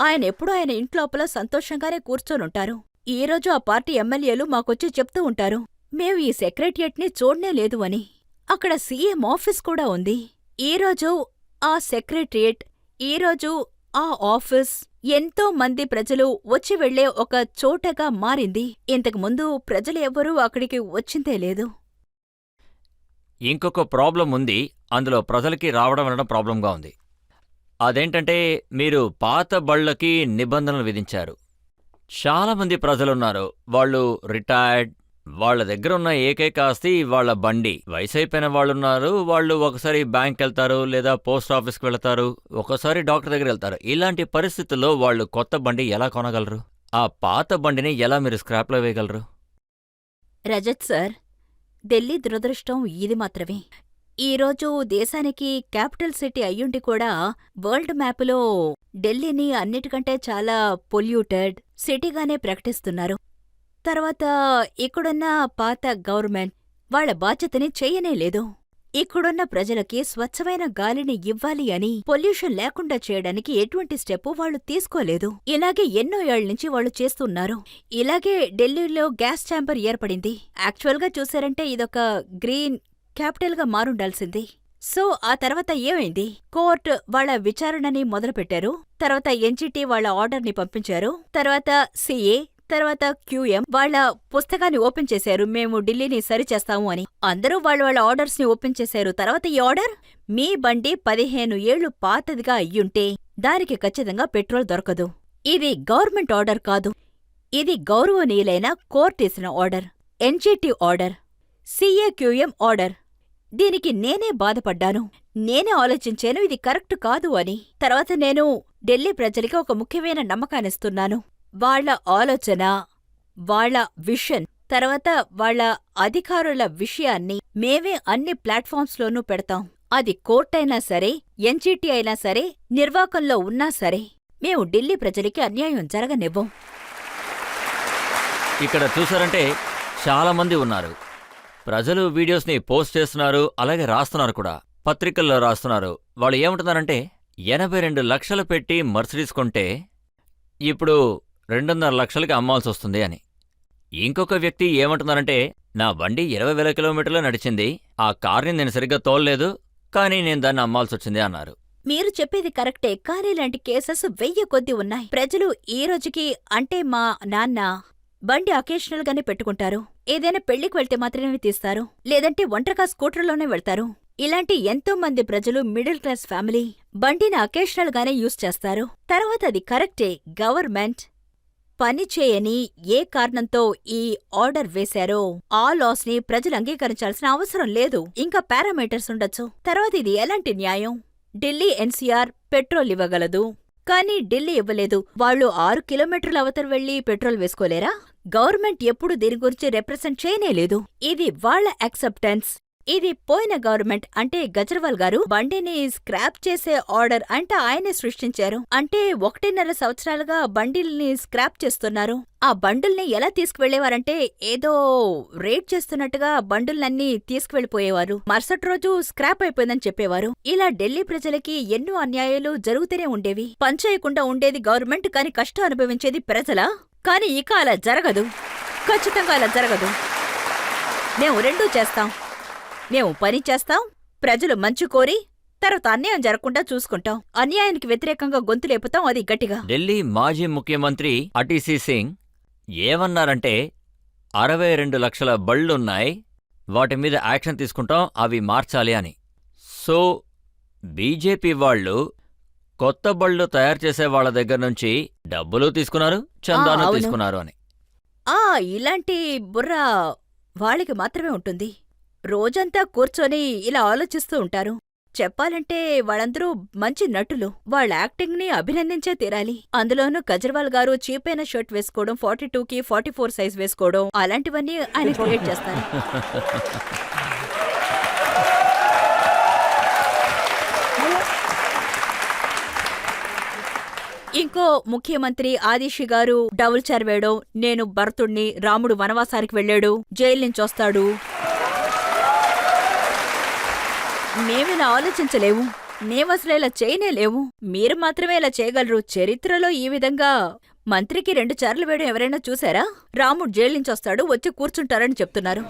ఆయన ఎప్పుడూ ఆయన ఇంట్లోపల సంతోషంగానే కూర్చొనుంటారు. ఈరోజు ఆ పార్టీ ఎమ్మెల్యేలు మాకొచ్చి చెప్తూ ఉంటారు, మేం ఈ సెక్రటరియట్ని చూడనే లేదు అని. అక్కడ సీఎం ఆఫీస్ కూడా ఉంది. ఈరోజు ఆ సెక్రటరియట్, ఈరోజు ఆ ఆఫీస్ ఎంతో మంది ప్రజలు వచ్చి వెళ్లే ఒక చోటగా మారింది. ఇంతకు ముందు ప్రజలు ఎవ్వరూ అక్కడికి వచ్చిందే లేదు. ఇంకొక ప్రాబ్లం ఉంది, అందులో ప్రజలకి రావడం వెళ్ళడం ప్రాబ్లంగా ఉంది. అదేంటంటే మీరు పాత బళ్ళకి నిబంధనలు విధించారు. చాలామంది ప్రజలున్నారు, వాళ్ళు రిటైర్డ్, వాళ్ళ దగ్గర ఉన్న ఏకైక ఆస్తి వాళ్ళ బండి. వయసైపోయిన వాళ్ళున్నారు, వాళ్ళు ఒకసారి బ్యాంక్ వెళ్తారు, లేదా పోస్ట్ ఆఫీస్కి వెళ్తారు, ఒకసారి డాక్టర్ దగ్గర వెళ్తారు. ఇలాంటి పరిస్థితుల్లో వాళ్ళు కొత్త బండి ఎలా కొనగలరు? ఆ పాత బండిని ఎలా మీరు స్క్రాప్లో వేయగలరు? రజత్ సార్, ఢిల్లీ దురదృష్టం ఇది మాత్రమే. ఈరోజు దేశానికి క్యాపిటల్ సిటీ అయ్యుండి కూడా వరల్డ్ మ్యాపులో ఢిల్లీని అన్నిటికంటే చాలా పొల్యూటెడ్ సిటీగానే ప్రకటిస్తున్నారు. తర్వాత ఇక్కడున్న పాత గవర్నమెంట్ వాళ్ల బాధ్యతని చెయ్యనే లేదు. ఇక్కడున్న ప్రజలకి స్వచ్ఛమైన గాలిని ఇవ్వాలి అని పొల్యూషన్ లేకుండా చేయడానికి ఎటువంటి స్టెప్పు వాళ్లు తీసుకోలేదు. ఇలాగే ఎన్నో ఏళ్లనుంచి వాళ్లు చేస్తున్నారు. ఇలాగే ఢిల్లీలో గ్యాస్ ఛాంబర్ ఏర్పడింది. యాక్చువల్గా చూశారంటే ఇదొక గ్రీన్ క్యాపిటల్గా మారుండాల్సింది. సో ఆ తర్వాత ఏమైంది? కోర్టు వాళ్ల విచారణని మొదలుపెట్టారు. తర్వాత ఎన్జిటి వాళ్ల ఆర్డర్ని పంపించారు. తర్వాత సిఏ, తర్వాత క్యూఎం వాళ్ల పుస్తకాన్ని ఓపెన్ చేశారు, మేము ఢిల్లీని సరిచేస్తాము అని. అందరూ వాళ్ళ ఆర్డర్స్ ని ఓపెన్ చేశారు. తర్వాత ఈ ఆర్డర్, మీ బండి 15 ఏళ్లు పాతదిగా అయ్యుంటే దానికి ఖచ్చితంగా పెట్రోల్ దొరకదు. ఇది గవర్నమెంట్ ఆర్డర్ కాదు, ఇది గౌరవనీయులైన కోర్టేసిన ఆర్డర్, ఎన్జిటి ఆర్డర్, సిఏక్యూఎం ఆర్డర్. దీనికి నేనే బాధపడ్డాను. నేనే ఆలోచించాను ఇది కరెక్ట్ కాదు అని. తర్వాత నేను ఢిల్లీ ప్రజలకి ఒక ముఖ్యమైన నమ్మకాన్నిస్తున్నాను. వాళ్ల ఆలోచన, వాళ్ల విషన్, తర్వాత వాళ్ల అధికారుల విషయాన్ని మేమే అన్ని ప్లాట్ఫామ్స్లోనూ పెడతాం. అది కోర్టైనా సరే, ఎన్జిటి అయినా సరే, నిర్వాకంలో ఉన్నా సరే, మేము ఢిల్లీ ప్రజలకి అన్యాయం జరగనివ్వం. ఇక్కడ చూసారంటే చాలామంది ఉన్నారు. ప్రజలు వీడియోస్ని పోస్ట్ చేస్తున్నారు, అలాగే రాస్తున్నారు కూడా, పత్రికల్లో రాస్తున్నారు. వాళ్ళు ఏమంటున్నారంటే 82 లక్షలు పెట్టి మర్సిడీస్ కొంటే ఇప్పుడు 2.5 లక్షలకి అమ్మాల్సి వస్తుంది అని. ఇంకొక వ్యక్తి ఏమంటున్నారంటే నా బండి 20,000 కిలోమీటర్లు నడిచింది, ఆ కార్ని నేను సరిగ్గా తోలలేదు, కానీ నేను దాన్ని అమ్మాల్సి వచ్చింది అన్నారు. మీరు చెప్పేది కరెక్టే, కానీ ఇలాంటి కేసెస్ 1000 కొద్దీ ఉన్నాయి. ప్రజలు ఈ రోజుకి అంటే మా నాన్న బండి అకేషనల్ గానే పెట్టుకుంటారు. ఏదైనా పెళ్లికి వెళ్తే మాత్రమే తీస్తారు, లేదంటే ఒంటరిగా స్కూటర్లోనే వెళ్తారు. ఇలాంటి ఎంతో మంది ప్రజలు మిడిల్ క్లాస్ ఫ్యామిలీ బండిని అకేషనల్ గానే యూజ్ చేస్తారు. తర్వాత అది కరెక్టే, గవర్నమెంట్ పని చేయని ఏ కారణంతో ఈ ఆర్డర్ వేశారో ఆ లాస్ ని ప్రజలు అంగీకరించాల్సిన అవసరం లేదు. ఇంకా పారామీటర్స్ ఉండొచ్చు. తర్వాత ఇది ఎలాంటి న్యాయం? ఢిల్లీ ఎన్సీఆర్ పెట్రోల్ ఇవ్వగలదు, కానీ ఢిల్లీ ఇవ్వలేదు. వాళ్ళు 6 కిలోమీటర్ల అవతల వెళ్లి పెట్రోల్ వేసుకోలేరా? గవర్నమెంట్ ఎప్పుడు దీని గురించి రిప్రజెంట్ చేయనేలేదు. ఇది వాళ్ల యాక్సెప్టెన్స్. ఇది పోయిన గవర్నమెంట్ అంటే గజ్రవాల్ గారు బండిని స్క్రాప్ చేసే ఆర్డర్ అంటే ఆయనే సృష్టించారు. అంటే 1.5 సంవత్సరాలుగా బండిల్ని స్క్రాప్ చేస్తున్నారు. ఆ బండుల్ని ఎలా తీసుకువెళ్లేవారంటే ఏదో రేట్ చేస్తున్నట్టుగా బండుల్నన్నీ తీసుకువెళ్లిపోయేవారు. మరుసటి రోజు స్క్రాప్ అయిపోయిందని చెప్పేవారు. ఇలా ఢిల్లీ ప్రజలకి ఎన్నో అన్యాయాలు జరుగుతూనే ఉండేవి. పనిచేయకుండా ఉండేది గవర్నమెంట్, కానీ కష్టం అనుభవించేది ప్రజలా? కానీ ఇక అలా జరగదు, ఖచ్చితంగా అలా జరగదు. మేము రెండూ చేస్తాం. మేము పని చేస్తాం, ప్రజలు మంచి కోరి తర్వాత అన్యాయం జరగకుండా చూసుకుంటాం. అన్యాయానికి వ్యతిరేకంగా గొంతు లేపుతాం, అది గట్టిగా. ఢిల్లీ మాజీ ముఖ్యమంత్రి అటీసీ సింగ్ ఏమన్నారంటే 62 లక్షల బళ్ళున్నాయి, వాటి మీద యాక్షన్ తీసుకుంటాం, అవి మార్చాలి అని. సో బీజేపీ వాళ్ళు కొత్త బళ్ళు తయారు చేసే వాళ్ళ దగ్గర నుంచి డబ్బులు తీసుకున్నారు, చందాను అవును. తీసుకున్నారు అని. ఇలాంటి బుర్ర వాళ్ళకి మాత్రమే ఉంటుంది. రోజంతా కూర్చొని ఇలా ఆలోచిస్తూ ఉంటారు. చెప్పాలంటే వాళ్ళందరూ మంచి నటులు. వాళ్ళ యాక్టింగ్ ని అభినందించే తీరాలి. అందులోనూ గజ్రవాల్ గారు చీపైన షర్ట్ వేసుకోవడం, 42కి 44 సైజ్ వేసుకోవడం, అలాంటివన్నీ ఆయన క్రియేట్ చేస్తారు. ఇంకో ముఖ్యమంత్రి ఆదిషి గారు డబుల్ చైర్ వేయడం, నేను భరతుణ్ణి, రాముడు వనవాసానికి వెళ్ళాడు, జైలు నుంచి వస్తాడు. మేమిలా ఆలోచించలేము, మేమసలు ఇలా చేయనేలేము. మీరు మాత్రమే ఇలా చేయగలరు. చరిత్రలో ఈ విధంగా మంత్రికి 2 చైర్లు వేయడం ఎవరైనా చూసారా? రాముడు జైలు నుంచి వస్తాడు, వచ్చి కూర్చుంటారని చెప్తున్నారు.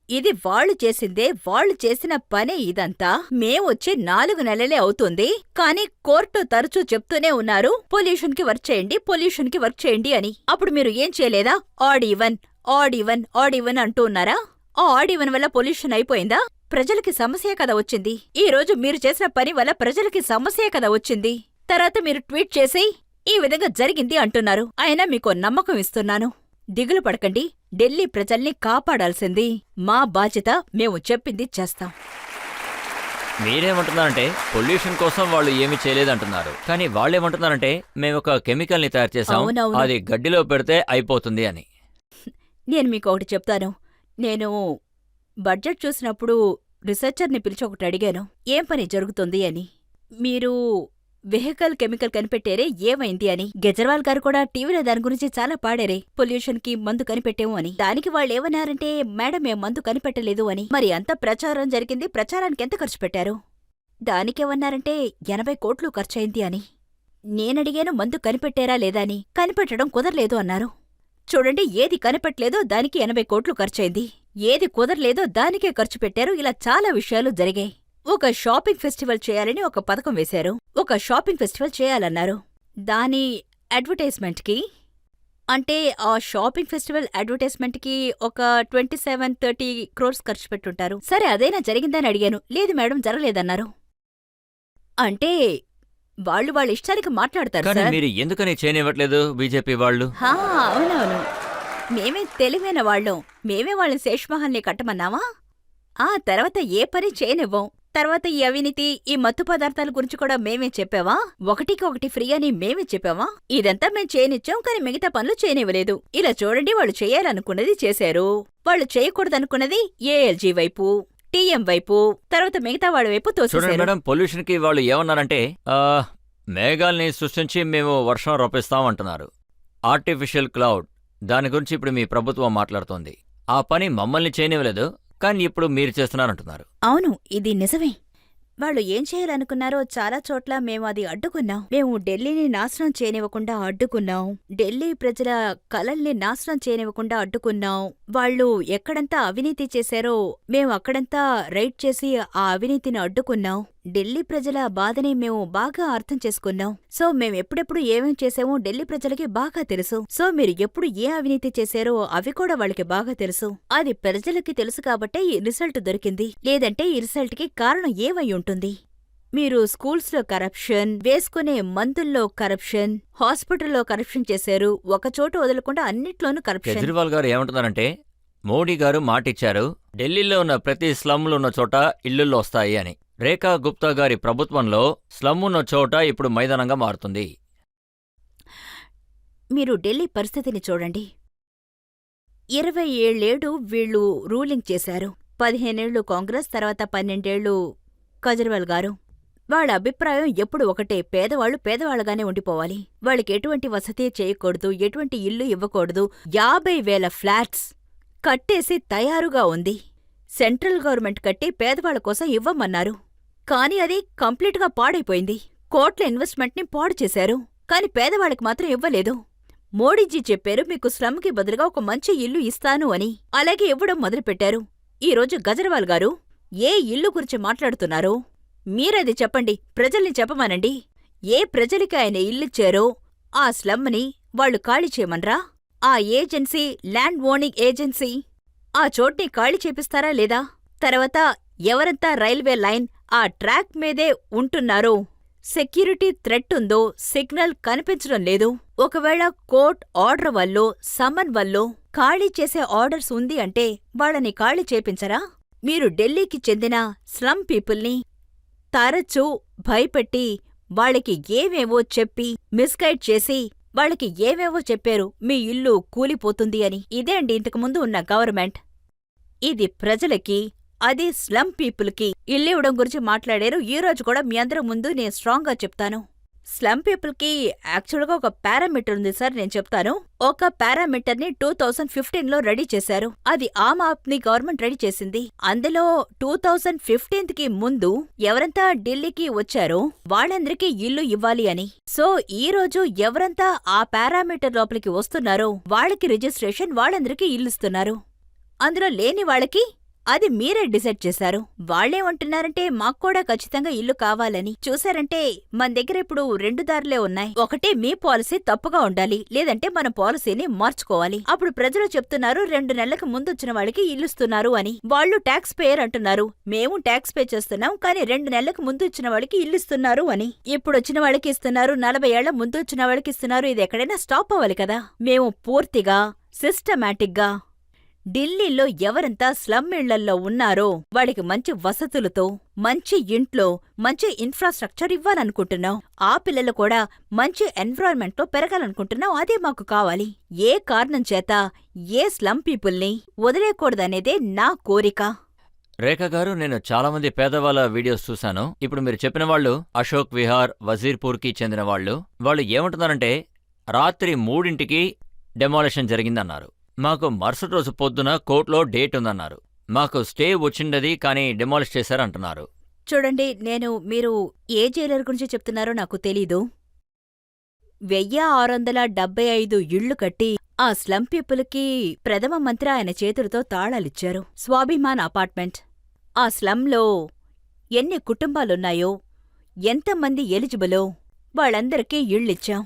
ఇది వాళ్ళు చేసిందే, వాళ్ళు చేసిన పనే ఇదంతా. మేమొచ్చి 4 నెలలే అవుతుంది, కానీ కోర్టు తరచూ చెప్తూనే ఉన్నారు పొల్యూషన్ కి వర్క్ చేయండి, పొల్యూషన్ కి వర్క్ చేయండి అని. అప్పుడు మీరు ఏం చేయలేదా? Odd even, odd even, odd even అంటూ ఉన్నారా? ఆ ఆడ్ ఈవెన్ వల్ల పొల్యూషన్ అయిపోయిందా? ప్రజలకి సమస్యే కదా వచ్చింది. ఈ రోజు మీరు చేసిన పని వల్ల ప్రజలకి సమస్యే కదా వచ్చింది. తర్వాత మీరు ట్వీట్ చేసి ఈ విధంగా జరిగింది అంటున్నారు. అయినా మీకో నమ్మకం ఇస్తున్నాను, దిగులు పడకండి. ఢిల్లీ ప్రజల్ని కాపాడాల్సింది మా బాధ్యత. మేము చెప్పింది చేస్తాం. మీరేమంటున్నారంటే పొల్యూషన్ కోసం వాళ్ళు ఏమీ చేయలేదంటున్నారు, కానీ వాళ్ళేమంటున్నారంటే మేము ఒక కెమికల్ ని తయారు చేసాం, అవునవును. అది గడ్డిలో పెడితే అయిపోతుంది అని. నేను మీకు ఒకటి చెప్తాను. నేను బడ్జెట్ చూసినప్పుడు రీసెర్చర్ని పిలిచి ఒకటి అడిగాను, ఏం పని జరుగుతుంది అని. మీరు వెహికల్ కెమికల్ కనిపెట్టారే, ఏమైంది అని. గెజర్వాల్ గారు కూడా టీవీలో దాని గురించి చాలా పాడారే, పొల్యూషన్ కి మందు కనిపెట్టాము అని. దానికి వాళ్ళు ఏమన్నారంటే, మేడం మేం మందు కనిపెట్టలేదు అని. మరి అంత ప్రచారం జరిగింది, ప్రచారానికి ఎంత ఖర్చు పెట్టారు? దానికేమన్నారంటే 80 కోట్లు ఖర్చయింది అని. నేనడిగాను మందు కనిపెట్టారా లేదా అని. కనిపెట్టడం కుదరలేదు అన్నారు. చూడండి, ఏది కనిపెట్టలేదో దానికి 80 కోట్లు ఖర్చయింది, ఏది కుదరలేదో దానికే ఖర్చు పెట్టారు. ఇలా చాలా విషయాలు జరిగాయి. ఒక షాపింగ్ ఫెస్టివల్ చేయాలని ఒక పథకం వేశారు. ఒక షాపింగ్ ఫెస్టివల్ చేయాలన్నారు. దాని అడ్వర్టైజ్మెంట్కి, అంటే ఆ షాపింగ్ ఫెస్టివల్ అడ్వర్టైజ్మెంట్కి ఒక 27-30 crores ఖర్చు పెట్టుంటారు. సరే, అదైనా జరిగిందని అడిగాను. లేదు మేడం, జరగలేదన్నారు. అంటే వాళ్ళు వాళ్ళ ఇష్టానికి మాట్లాడతారు కానీ సార్. మీరు ఎందుకని చేయనివ్వట్లేదు బీజేపీ వాళ్ళు? హా, అవునవును. మేమే తెలివైన వాళ్ళం. మేమే వాళ్ళని శేష్మహల్ని కట్టమన్నావా? ఆ తర్వాత ఏ పని చేయనివ్వం. తర్వాత ఈ అవినీతి, ఈ మత్తు పదార్థాల గురించి కూడా మేమే చెప్పావా? ఒకటికి ఒకటి ఫ్రీ అని మేమే చెప్పావా? ఇదంతా మేం చేయనిచ్చాం, కానీ మిగతా పనులు చేయనివ్వలేదు. ఇలా చూడండి, వాళ్ళు చేయాలనుకున్నది చేశారు, వాళ్ళు చేయకూడదనుకున్నది ఏఎల్జీ వైపు, టీఎం వైపు, తర్వాత మిగతా వాళ్ళ వైపు చూడండి తోసేశారు. మేడం, పొల్యూషన్ కి వాళ్ళు ఏమన్నారంటే మేఘాల్ని సృష్టించి మేము వర్షం రప్పిస్తాం అంటున్నారు. ఆర్టిఫిషియల్ క్లౌడ్, దాని గురించి ఇప్పుడు మీ ప్రభుత్వం మాట్లాడుతోంది. ఆ పని మమ్మల్ని చేయనివ్వలేదు, కానీ ఇప్పుడు మీరు చేస్తున్నారంటున్నారు. అవును, ఇది నిజమే. వాళ్ళు ఏం చేయాలనుకున్నారో చాలా చోట్ల మేము అది అడ్డుకున్నాం. మేము ఢిల్లీని నాశనం చేయనివ్వకుండా అడ్డుకున్నాం. ఢిల్లీ ప్రజల కలల్ని నాశనం చేయనివ్వకుండా అడ్డుకున్నాం. వాళ్ళు ఎక్కడంతా అవినీతి చేశారో మేము అక్కడంతా రైడ్ చేసి ఆ అవినీతిని అడ్డుకున్నాం. ఢిల్లీ ప్రజల బాధని మేము బాగా అర్థం చేసుకున్నాం. సో మేము ఎప్పుడెప్పుడు ఏమేం చేసామో ఢిల్లీ ప్రజలకి బాగా తెలుసు. సో మీరు ఎప్పుడు ఏ అవినీతి చేశారో అవి కూడా వాళ్ళకి బాగా తెలుసు. అది ప్రజలకి తెలుసు కాబట్టే ఈ రిజల్ట్ దొరికింది. లేదంటే ఈ రిజల్ట్ కి కారణం ఏమై ఉంటుంది? మీరు స్కూల్స్ లో కరప్షన్, వేసుకునే మందుల్లో కరప్షన్, హాస్పిటల్లో కరప్షన్ చేశారు. ఒక చోట వదలకుండా అన్నిట్లోనూ కరప్షన్. కేజ్రీవాల్ గారు ఏమంటున్నారంటే, మోడీ గారు మాటిచ్చారు ఢిల్లీలో ఉన్న ప్రతి స్లమ్లు ఉన్న చోట ఇళ్లుల్లో వస్తాయి అని. రేఖా గుప్తా గారి ప్రభుత్వంలో స్లమ్ ఉన్న చోట ఇప్పుడు మైదానంగా మారుతుంది. మీరు ఢిల్లీ పరిస్థితిని చూడండి. 20 ఏళ్లేడు వీళ్ళు రూలింగ్ చేశారు. 15 ఏళ్లు కాంగ్రెస్, తర్వాత 12 ఏళ్లు కేజ్రీవాల్ గారు. వాళ్ళ అభిప్రాయం ఎప్పుడు ఒకటే, పేదవాళ్లు పేదవాళ్లుగానే ఉండిపోవాలి, వాళ్ళకి ఎటువంటి వసతి చేయకూడదు, ఎటువంటి ఇల్లు ఇవ్వకూడదు. 50,000 ఫ్లాట్స్ కట్టేసి తయారుగా ఉంది. సెంట్రల్ గవర్నమెంట్ కట్టి పేదవాళ్ల కోసం ఇవ్వమన్నారు. కాని అది కంప్లీట్గా పాడైపోయింది. కోట్ల ఇన్వెస్ట్మెంట్ని పాడు చేశారు, కాని పేదవాళ్ళకి మాత్రం ఇవ్వలేదు. మోడీజీ చెప్పారు, మీకు స్లమ్కి బదులుగా ఒక మంచి ఇల్లు ఇస్తాను అని. అలాగే ఇవ్వడం మొదలుపెట్టారు. ఈరోజు కేజ్రీవాల్ గారు ఏ ఇల్లు గురించి మాట్లాడుతున్నారో మీరది చెప్పండి, ప్రజల్ని చెప్పమనండి. ఏ ప్రజలకి ఆయన ఇల్లిచ్చారో ఆ స్లమ్ని వాళ్లు ఖాళీ చేయమనరా? ఆ ఏజెన్సీ, ల్యాండ్ ఓనింగ్ ఏజెన్సీ, ఆ చోట్ని ఖాళీ చేపిస్తారా లేదా? తర్వాత ఎవరంతా రైల్వే లైన్, ఆ ట్రాక్ మీదే ఉంటున్నారో, సెక్యూరిటీ థ్రెట్ ఉందో, సిగ్నల్ కనిపించడం లేదు, ఒకవేళ కోర్ట్ ఆర్డర్ వల్లో, సమన్ వల్లో ఖాళీ చేసే ఆర్డర్స్ ఉంది అంటే వాళ్ళని ఖాళీ చేపించరా? మీరు ఢిల్లీకి చెందిన స్లమ్ పీపుల్ని తరచూ భయపెట్టి వాళ్ళకి ఏవేవో చెప్పి మిస్గైడ్ చేసి వాళ్ళకి ఏవేవో చెప్పారు, మీ ఇల్లు కూలిపోతుంది అని. ఇదే అండి ఇంతకుముందు ఉన్న గవర్నమెంట్. ఇది ప్రజలకి అది స్లమ్ పీపుల్కి ఇల్లు ఇవ్వడం గురించి మాట్లాడారు. ఈ రోజు కూడా మీ అందరి ముందు నేను స్ట్రాంగ్గా చెప్తాను. స్లమ్ పీపుల్కి యాక్చువల్గా ఒక పారామీటర్ ఉంది సార్, నేను చెప్తాను. ఒక పారామీటర్ని 2015లో రెడీ చేశారు. అది ఆమ్ ఆద్మీ గవర్నమెంట్ రెడీ చేసింది. అందులో 2015కి ముందు ఎవరంతా ఢిల్లీకి వచ్చారో వాళ్ళందరికీ ఇల్లు ఇవ్వాలి అని. సో ఈ రోజు ఎవరంతా ఆ పారామీటర్ లోపలికి వస్తున్నారో వాళ్ళకి రిజిస్ట్రేషన్, వాళ్ళందరికీ ఇల్లు ఇస్తున్నారు. అందులో లేని వాళ్ళకి అది మీరే డిసైడ్ చేశారు. వాళ్ళేమంటున్నారంటే మాకు కూడా ఖచ్చితంగా ఇల్లు కావాలని. చూసారంటే మన దగ్గర ఇప్పుడు 2 దారులే ఉన్నాయి. ఒకటి మీ పాలసీ తప్పుగా ఉండాలి, లేదంటే మన పాలసీని మార్చుకోవాలి. అప్పుడు ప్రజలు చెప్తున్నారు 2 నెలలకు ముందు వచ్చిన వాళ్ళకి ఇల్లుస్తున్నారు అని. వాళ్ళు ట్యాక్స్ పేయర్ అంటున్నారు, మేము ట్యాక్స్ పే చేస్తున్నాం కానీ 2 నెలలకు ముందు ఇచ్చిన వాళ్ళకి ఇల్లుస్తున్నారు అని. ఇప్పుడు వచ్చిన వాళ్ళకి ఇస్తున్నారు, 40 ఏళ్ల ముందు వచ్చిన వాళ్ళకి ఇస్తున్నారు. ఇది ఎక్కడైనా స్టాప్ అవ్వాలి కదా. మేము పూర్తిగా సిస్టమాటిక్గా ఢిల్లీలో ఎవరంతా స్లమ్ ఇళ్లల్లో ఉన్నారో వాళ్ళకి మంచి వసతులతో, మంచి ఇంట్లో, మంచి ఇన్ఫ్రాస్ట్రక్చర్ ఇవ్వాలనుకుంటున్నాం. ఆ పిల్లలు కూడా మంచి ఎన్విరాన్మెంట్లో పెరగాలనుకుంటున్నాం. అదే మాకు కావాలి. ఏ కారణం చేత ఏ స్లమ్ పీపుల్ని వదిలేయకూడదనేదే నా కోరిక. రేఖ గారు, నేను చాలా మంది పేదవాళ్ళ వీడియోస్ చూశాను. ఇప్పుడు మీరు చెప్పిన వాళ్ళు అశోక్ విహార్, వజీర్పూర్కి చెందిన వాళ్ళు ఏమంటున్నారంటే రాత్రి 3ంటికి డెమాలిషన్ జరిగిందన్నారు. మాకు మరుసటి రోజు పొద్దున కోర్టులో డేట్ ఉందన్నారు. మాకు స్టే వచ్చిండది కానీ డెమాలిష్ చేశారంటున్నారు. చూడండి, మీరు ఏ జైలర్ గురించి చెప్తున్నారో నాకు తెలీదు. 1675 ఇళ్లు కట్టి ఆ స్లమ్ పీపుల్కి ప్రథమ మంత్రి ఆయన చేతులతో తాళాలిచ్చారు. స్వాభిమాన్ అపార్ట్మెంట్. ఆ స్లమ్లో ఎన్ని కుటుంబాలున్నాయో, ఎంతమంది ఎలిజిబులో వాళ్ళందరికీ ఇళ్ళిచ్చాం.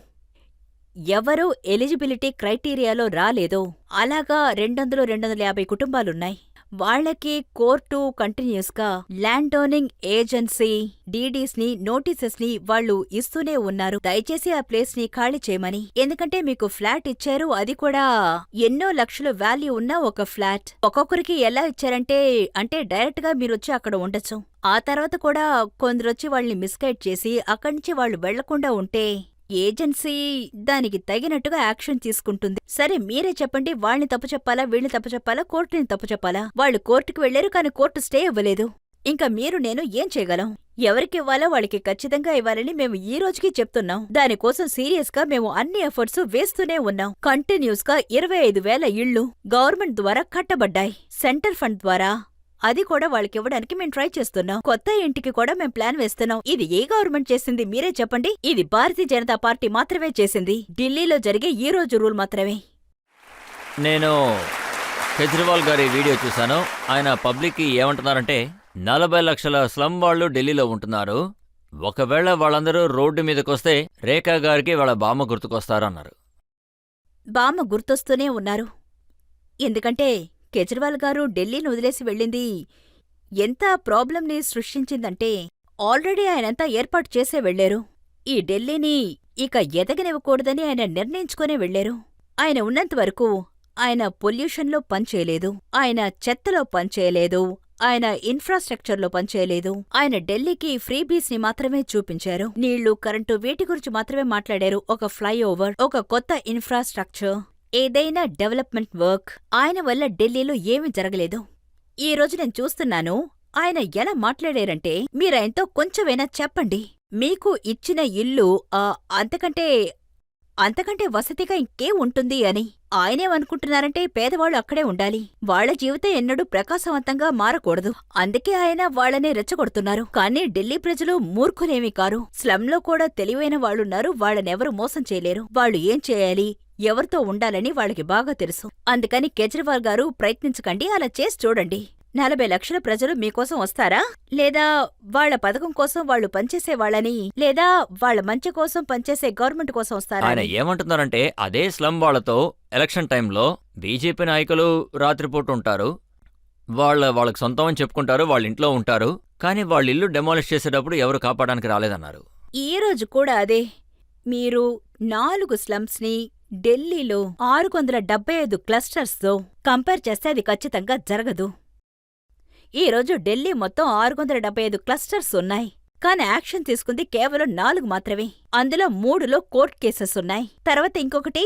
ఎవరూ ఎలిజిబిలిటీ క్రైటీరియాలో రాలేదో అలాగా 200-250 కుటుంబాలున్నాయి. వాళ్లకి కోర్టు కంటిన్యూస్గా ల్యాండ్ ఓనింగ్ ఏజెన్సీ డీడీస్ని, నోటీసెస్ని వాళ్ళు ఇస్తూనే ఉన్నారు. దయచేసి ఆ ప్లేస్ని ఖాళీ చేయమని. ఎందుకంటే మీకు ఫ్లాట్ ఇచ్చారు, అది కూడా ఎన్నో లక్షల వాల్యూ ఉన్న ఒక ఫ్లాట్. ఒక్కొక్కరికి ఎలా ఇచ్చారంటే డైరెక్ట్గా మీరొచ్చి అక్కడ ఉండొచ్చు. ఆ తర్వాత కూడా కొందరొచ్చి వాళ్ళని మిస్గైడ్ చేసి అక్కడి నుంచి వాళ్ళు వెళ్లకుండా ఉంటే ఏజెన్సీ దానికి తగినట్టుగా యాక్షన్ తీసుకుంటుంది. సరే మీరే చెప్పండి, వాళ్ళని తప్పు చెప్పాలా, వీళ్ళని తప్పు చెప్పాలా, కోర్టుని తప్పు చెప్పాలా? వాళ్ళు కోర్టుకు వెళ్లారు కానీ కోర్టు స్టే ఇవ్వలేదు. ఇంకా నేను ఏం చేయగలం? ఎవరికివ్వాలో వాళ్ళకి ఖచ్చితంగా ఇవ్వాలని మేము ఈ రోజుకి చెప్తున్నాం. దానికోసం సీరియస్ గా మేము అన్ని ఎఫర్ట్స్ వేస్తూనే ఉన్నాం. కంటిన్యూస్ గా 25,000 ఇళ్లు గవర్నమెంట్ ద్వారా కట్టబడ్డాయి, సెంట్రల్ ఫండ్ ద్వారా. అది కూడా వాళ్ళకి ఇవ్వడానికి మేము ట్రై చేస్తున్నాం. కొత్త ఇంటికి కూడా మేము ప్లాన్ వేస్తున్నాం. ఇది ఏ గవర్నమెంట్ చేసింది మీరే చెప్పండి? ఇది భారతీయ జనతా పార్టీ మాత్రమే చేసింది. ఢిల్లీలో జరిగే ఈ రోజు రూల్ మాత్రమే. నేను కేజ్రీవాల్ గారి వీడియో చూశాను. ఆయన పబ్లిక్కి ఏమంటున్నారంటే 40 లక్షల స్లమ్ వాళ్ళు ఢిల్లీలో ఉంటున్నారు. ఒకవేళ వాళ్ళందరూ రోడ్డు మీదకొస్తే రేఖా గారికి వాళ్ళ బామ్మ గుర్తుకొస్తారు అన్నారు. బామ్మ గుర్తొస్తూనే ఉన్నారు. ఎందుకంటే కేజ్రీవాల్ గారు ఢిల్లీని వదిలేసి వెళ్ళింది ఎంత ప్రాబ్లంని సృష్టించిందంటే ఆల్రెడీ ఆయనంతా ఏర్పాటు చేసే వెళ్లారు. ఈ ఢిల్లీని ఇక ఎదగనివ్వకూడదని ఆయన నిర్ణయించుకునే వెళ్లారు. ఆయన ఉన్నంతవరకు ఆయన పొల్యూషన్లో పనిచేయలేదు, ఆయన చెత్తలో పనిచేయలేదు, ఆయన ఇన్ఫ్రాస్ట్రక్చర్లో పనిచేయలేదు. ఆయన ఢిల్లీకి ఫ్రీబీస్ని మాత్రమే చూపించారు. నీళ్లు, కరెంటు, వీటి గురించి మాత్రమే మాట్లాడారు. ఒక ఫ్లైఓవర్, ఒక కొత్త ఇన్ఫ్రాస్ట్రక్చర్, ఏదైనా డెవలప్మెంట్ వర్క్ ఆయన వల్ల ఢిల్లీలో ఏమీ జరగలేదు. ఈ రోజు నేను చూస్తున్నాను ఆయన ఎలా మాట్లాడారంటే మీరాయనతో కొంచెమైనా చెప్పండి. మీకు ఇచ్చిన ఇల్లు అంతకంటే వసతిగా ఇంకేం ఉంటుంది అని. ఆయనేమనుకుంటున్నారంటే పేదవాళ్ళు అక్కడే ఉండాలి, వాళ్ల జీవితం ఎన్నడూ ప్రకాశవంతంగా మారకూడదు. అందుకే ఆయన వాళ్ళనే రెచ్చగొడుతున్నారు. కానీ ఢిల్లీ ప్రజలు మూర్ఖులేమీ కారు. స్లమ్లో కూడా తెలివైన వాళ్ళున్నారు. వాళ్ళనెవరూ మోసం చేయలేరు. వాళ్ళు ఏం చేయాలి, ఎవరితో ఉండాలని వాళ్ళకి బాగా తెలుసు. అందుకని కేజ్రీవాల్ గారు ప్రయత్నించకండి, అలా చేసి చూడండి. 40 లక్షల ప్రజలు మీకోసం వస్తారా, లేదా వాళ్ల పథకం కోసం వాళ్ళు పనిచేసే వాళ్ళని, లేదా వాళ్ల మంచి కోసం పనిచేసే గవర్నమెంట్ కోసం వస్తారా? ఆయన ఏమంటున్నారంటే అదే స్లమ్ వాళ్లతో ఎలక్షన్ టైంలో బీజేపీ నాయకులు రాత్రిపూట ఉంటారు, వాళ్ళకి సొంతం అని చెప్పుకుంటారు, వాళ్ళ ఇంట్లో ఉంటారు, కానీ వాళ్ళ ఇల్లు డెమాలిష్ చేసేటప్పుడు ఎవరు కాపాడడానికి రాలేదన్నారు. ఈ రోజు కూడా అదే. మీరు 4 స్లమ్స్ని ఢిల్లీలో 675 క్లస్టర్స్తో కంపేర్ చేస్తే అది ఖచ్చితంగా జరగదు. ఈ రోజు ఢిల్లీ మొత్తం 675 క్లస్టర్స్ ఉన్నాయి, కానీ యాక్షన్ తీసుకుంది కేవలం 4 మాత్రమే. అందులో 3లో కోర్ట్ కేసెస్ ఉన్నాయి. తర్వాత ఇంకొకటి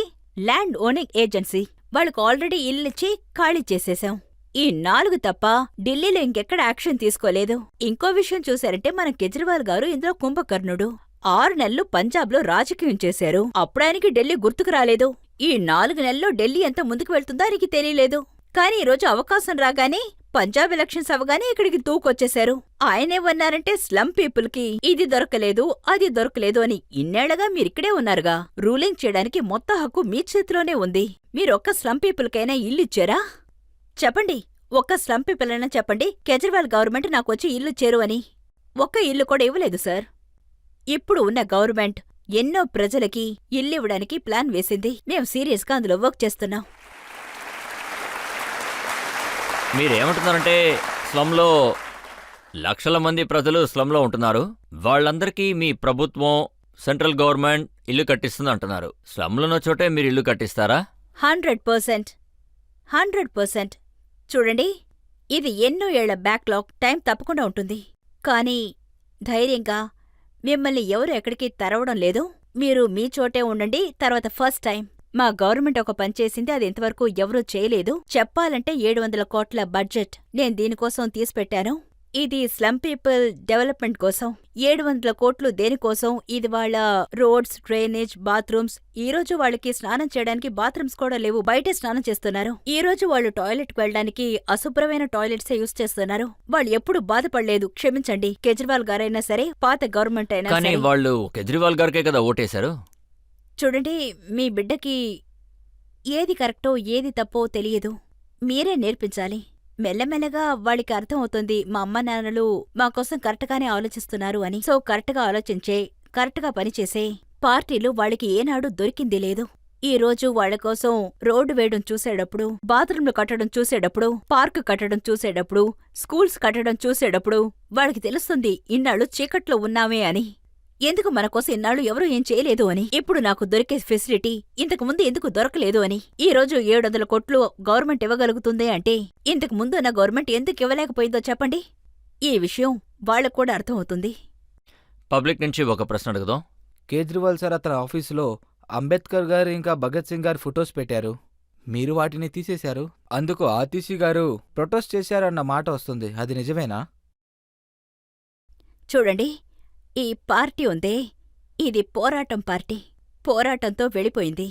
ల్యాండ్ ఓనింగ్ ఏజెన్సీ. వాళ్ళకు ఆల్రెడీ ఇల్లిచ్చి ఖాళీ చేసేశాం. ఈ 4 తప్ప ఢిల్లీలో ఇంకెక్కడ యాక్షన్ తీసుకోలేదు. ఇంకో విషయం చూశారంటే మన కేజ్రీవాల్ గారు ఇందులో కుంభకర్ణుడు. 6 నెలలు పంజాబ్లో రాజకీయం చేశారు. అప్పుడాయనకి ఢిల్లీ గుర్తుకు రాలేదు. ఈ 4 నెలల్లో ఢిల్లీ ఎంత ముందుకు వెళ్తుందో ఆయనకి తెలియలేదు. కానీ ఈరోజు అవకాశం రాగానే పంజాబ్ ఎలక్షన్స్ అవగానే ఇక్కడికి దూకొచ్చేశారు. ఆయనేమన్నారంటే స్లమ్ పీపుల్ కి ఇది దొరకలేదు అది దొరకలేదు అని. ఇన్నేళ్లగా మీరిక్కడే ఉన్నారుగా. రూలింగ్ చేయడానికి మొత్తం హక్కు మీ చేతిలోనే ఉంది. మీరొక్క స్లమ్ పీపుల్కైనా ఇల్లిచ్చారా? చెప్పండి, ఒక్క స్లమ్ పీపుల్ అయినా చెప్పండి కేజ్రీవాల్ గవర్నమెంట్ నాకొచ్చి ఇల్లిచ్చారు అని. ఒక్క ఇల్లు కూడా ఇవ్వలేదు సార్. ఇప్పుడు ఉన్న గవర్నమెంట్ ఎన్నో ప్రజలకి ఇల్లివ్వడానికి ప్లాన్ వేసింది. మేం సీరియస్గా అందులో వర్క్ చేస్తున్నాం. మీరేమంటున్నారంటే స్లమ్లో లక్షల మంది ప్రజలు స్లమ్లో ఉంటున్నారు. వాళ్ళందరికీ మీ ప్రభుత్వం సెంట్రల్ గవర్నమెంట్ ఇల్లు కట్టిస్తుంది అంటున్నారు. స్లమ్లున్న చోటే మీరు ఇల్లు కట్టిస్తారా? 100%. 100%. చూడండి, ఇది ఎన్నో ఏళ్ల బ్యాక్లాగ్. టైం తప్పకుండా ఉంటుంది. కానీ ధైర్యంగా మిమ్మల్ని ఎవరు ఎక్కడికి తరవడం లేదు. మీరు మీ చోటే ఉండండి. తర్వాత ఫస్ట్ టైం మా గవర్నమెంట్ ఒక పని చేసింది, అది ఇంతవరకు ఎవరూ చేయలేదు. చెప్పాలంటే 700 కోట్ల బడ్జెట్ నేను దీనికోసం తీసిపెట్టాను. ఇది స్లమ్ పీపుల్ డెవలప్మెంట్ కోసం. 700 కోట్లు దేనికోసం? ఇది వాళ్ళ రోడ్స్, డ్రైనేజ్, బాత్రూమ్స్. ఈ రోజు వాళ్ళకి స్నానం చేయడానికి బాత్రూమ్స్ కూడా లేవు, బయటే స్నానం చేస్తున్నారు. ఈ రోజు వాళ్ళు టాయిలెట్కి వెళ్ళడానికి అశుభ్రమైన టాయిలెట్సే యూజ్ చేస్తున్నారు. వాళ్ళు ఎప్పుడు బాధపడలేదు. క్షమించండి, కేజ్రీవాల్ గారైనా సరే, పాత గవర్నమెంట్ అయినా కానీ సరే. వాళ్ళు కేజ్రీవాల్ గారికే కదా ఓటేశారు. చూడండి, మీ బిడ్డకి ఏది కరెక్టో ఏది తప్పో తెలియదు. మీరే నేర్పించాలి. మెల్లమెల్లగా వాళ్ళకి అర్థం అవుతుంది మా అమ్మ నాన్నలు మా కోసం కరెక్ట్గానే ఆలోచిస్తున్నారు అని. సో కరెక్ట్గా ఆలోచించే, కరెక్ట్గా పనిచేసే పార్టీలు వాళ్ళకి ఏనాడు దొరికింది లేదు. ఈ రోజు వాళ్ల కోసం రోడ్డు వేయడం చూసేటప్పుడు, బాత్రూంలు కట్టడం చూసేటప్పుడు, పార్కు కట్టడం చూసేటప్పుడు, స్కూల్స్ కట్టడం చూసేటప్పుడు వాళ్ళకి తెలుస్తుంది ఇన్నాళ్ళు చీకట్లో ఉన్నామే అని. ఎందుకు మనకోసం ఇన్నాళ్ళు ఎవరూ ఏం చేయలేదు అని. ఇప్పుడు నాకు దొరికే ఫెసిలిటీ ఇంతకు ముందు ఎందుకు దొరకలేదు అని. ఈ రోజు 700 కోట్లు గవర్నమెంట్ ఇవ్వగలుగుతుంది అంటే ఇంతకు ముందున్న గవర్నమెంట్ ఎందుకు ఇవ్వలేకపోయిందో చెప్పండి. ఈ విషయం వాళ్లకు కూడా అర్థమవుతుంది. పబ్లిక్ నుంచి ఒక ప్రశ్న అడుగుదాం. కేజ్రీవాల్ సార్ అతని ఆఫీసులో అంబేద్కర్ గారు ఇంకా భగత్ సింగ్ గారి ఫొటోస్ పెట్టారు. మీరు వాటిని తీసేశారు. అందుకు ఆతిషి గారు ప్రొటెస్ట్ చేశారన్న మాట వస్తుంది. అది నిజమేనా? చూడండి, ఈ పార్టీ ఉందే, ఇది పోరాటం పార్టీ. పోరాటంతో వెళ్ళిపోయింది.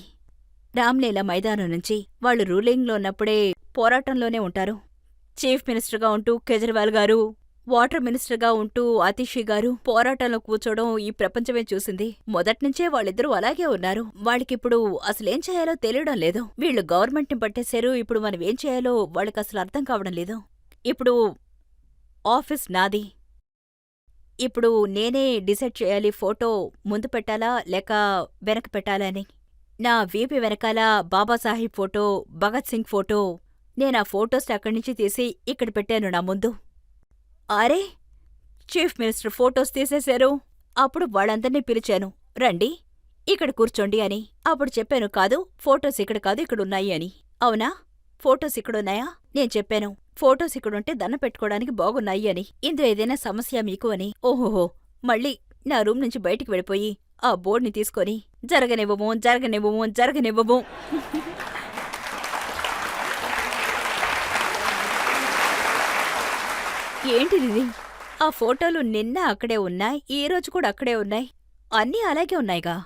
రామ్లీలా మైదానం నుంచి వాళ్ళు రూలింగ్లో ఉన్నప్పుడే పోరాటంలోనే ఉంటారు. చీఫ్ మినిస్టర్గా ఉంటూ కేజ్రీవాల్ గారు, వాటర్ మినిస్టర్గా ఉంటూ ఆతిషి గారు పోరాటంలో కూర్చోవడం ఈ ప్రపంచమే చూసింది. మొదట్నుంచే వాళ్ళిద్దరూ అలాగే ఉన్నారు. వాళ్ళకిప్పుడు అసలేం చేయాలో తెలియడం లేదు. వీళ్ళు గవర్నమెంట్ని పట్టేశారు. ఇప్పుడు మనం ఏం చేయాలో వాళ్ళకసలు అర్థం కావడం లేదు. ఇప్పుడు ఆఫీస్ నాది. ఇప్పుడు నేనే డిసైడ్ చేయాలి ఫోటో ముందు పెట్టాలా లేక వెనక పెట్టాలా అని. నా వీపి వెనకాల బాబాసాహెబ్ ఫోటో, భగత్ సింగ్ ఫోటో. నేనా ఫోటోస్ అక్కడి నుంచి తీసి ఇక్కడ పెట్టాను నా ముందు. అరే, చీఫ్ మినిస్టర్ ఫోటోస్ తీసేశారు. అప్పుడు వాళ్ళందర్నీ పిలిచాను, రండి ఇక్కడ కూర్చోండి అని. అప్పుడు చెప్పాను, కాదు ఫోటోస్ ఇక్కడ కాదు ఇక్కడున్నాయి అని. అవునా, ఫోటోస్ ఇక్కడున్నాయా? నేను చెప్పాను, ఫోటోస్ ఇక్కడుంటే దండం పెట్టుకోవడానికి బాగున్నాయి అని. ఇందులో ఏదైనా సమస్య మీకు అని. ఓహోహో, మళ్ళీ నా రూమ్ నుంచి బయటికి వెళ్ళిపోయి ఆ బోర్డుని తీసుకొని జరగనివ్వము జరగనివ్వము జరగనివ్వము. ఏంటిది? ఆ ఫోటోలు నిన్న అక్కడే ఉన్నాయి, ఈ రోజు కూడా అక్కడే ఉన్నాయి. అన్నీ అలాగే ఉన్నాయిగా.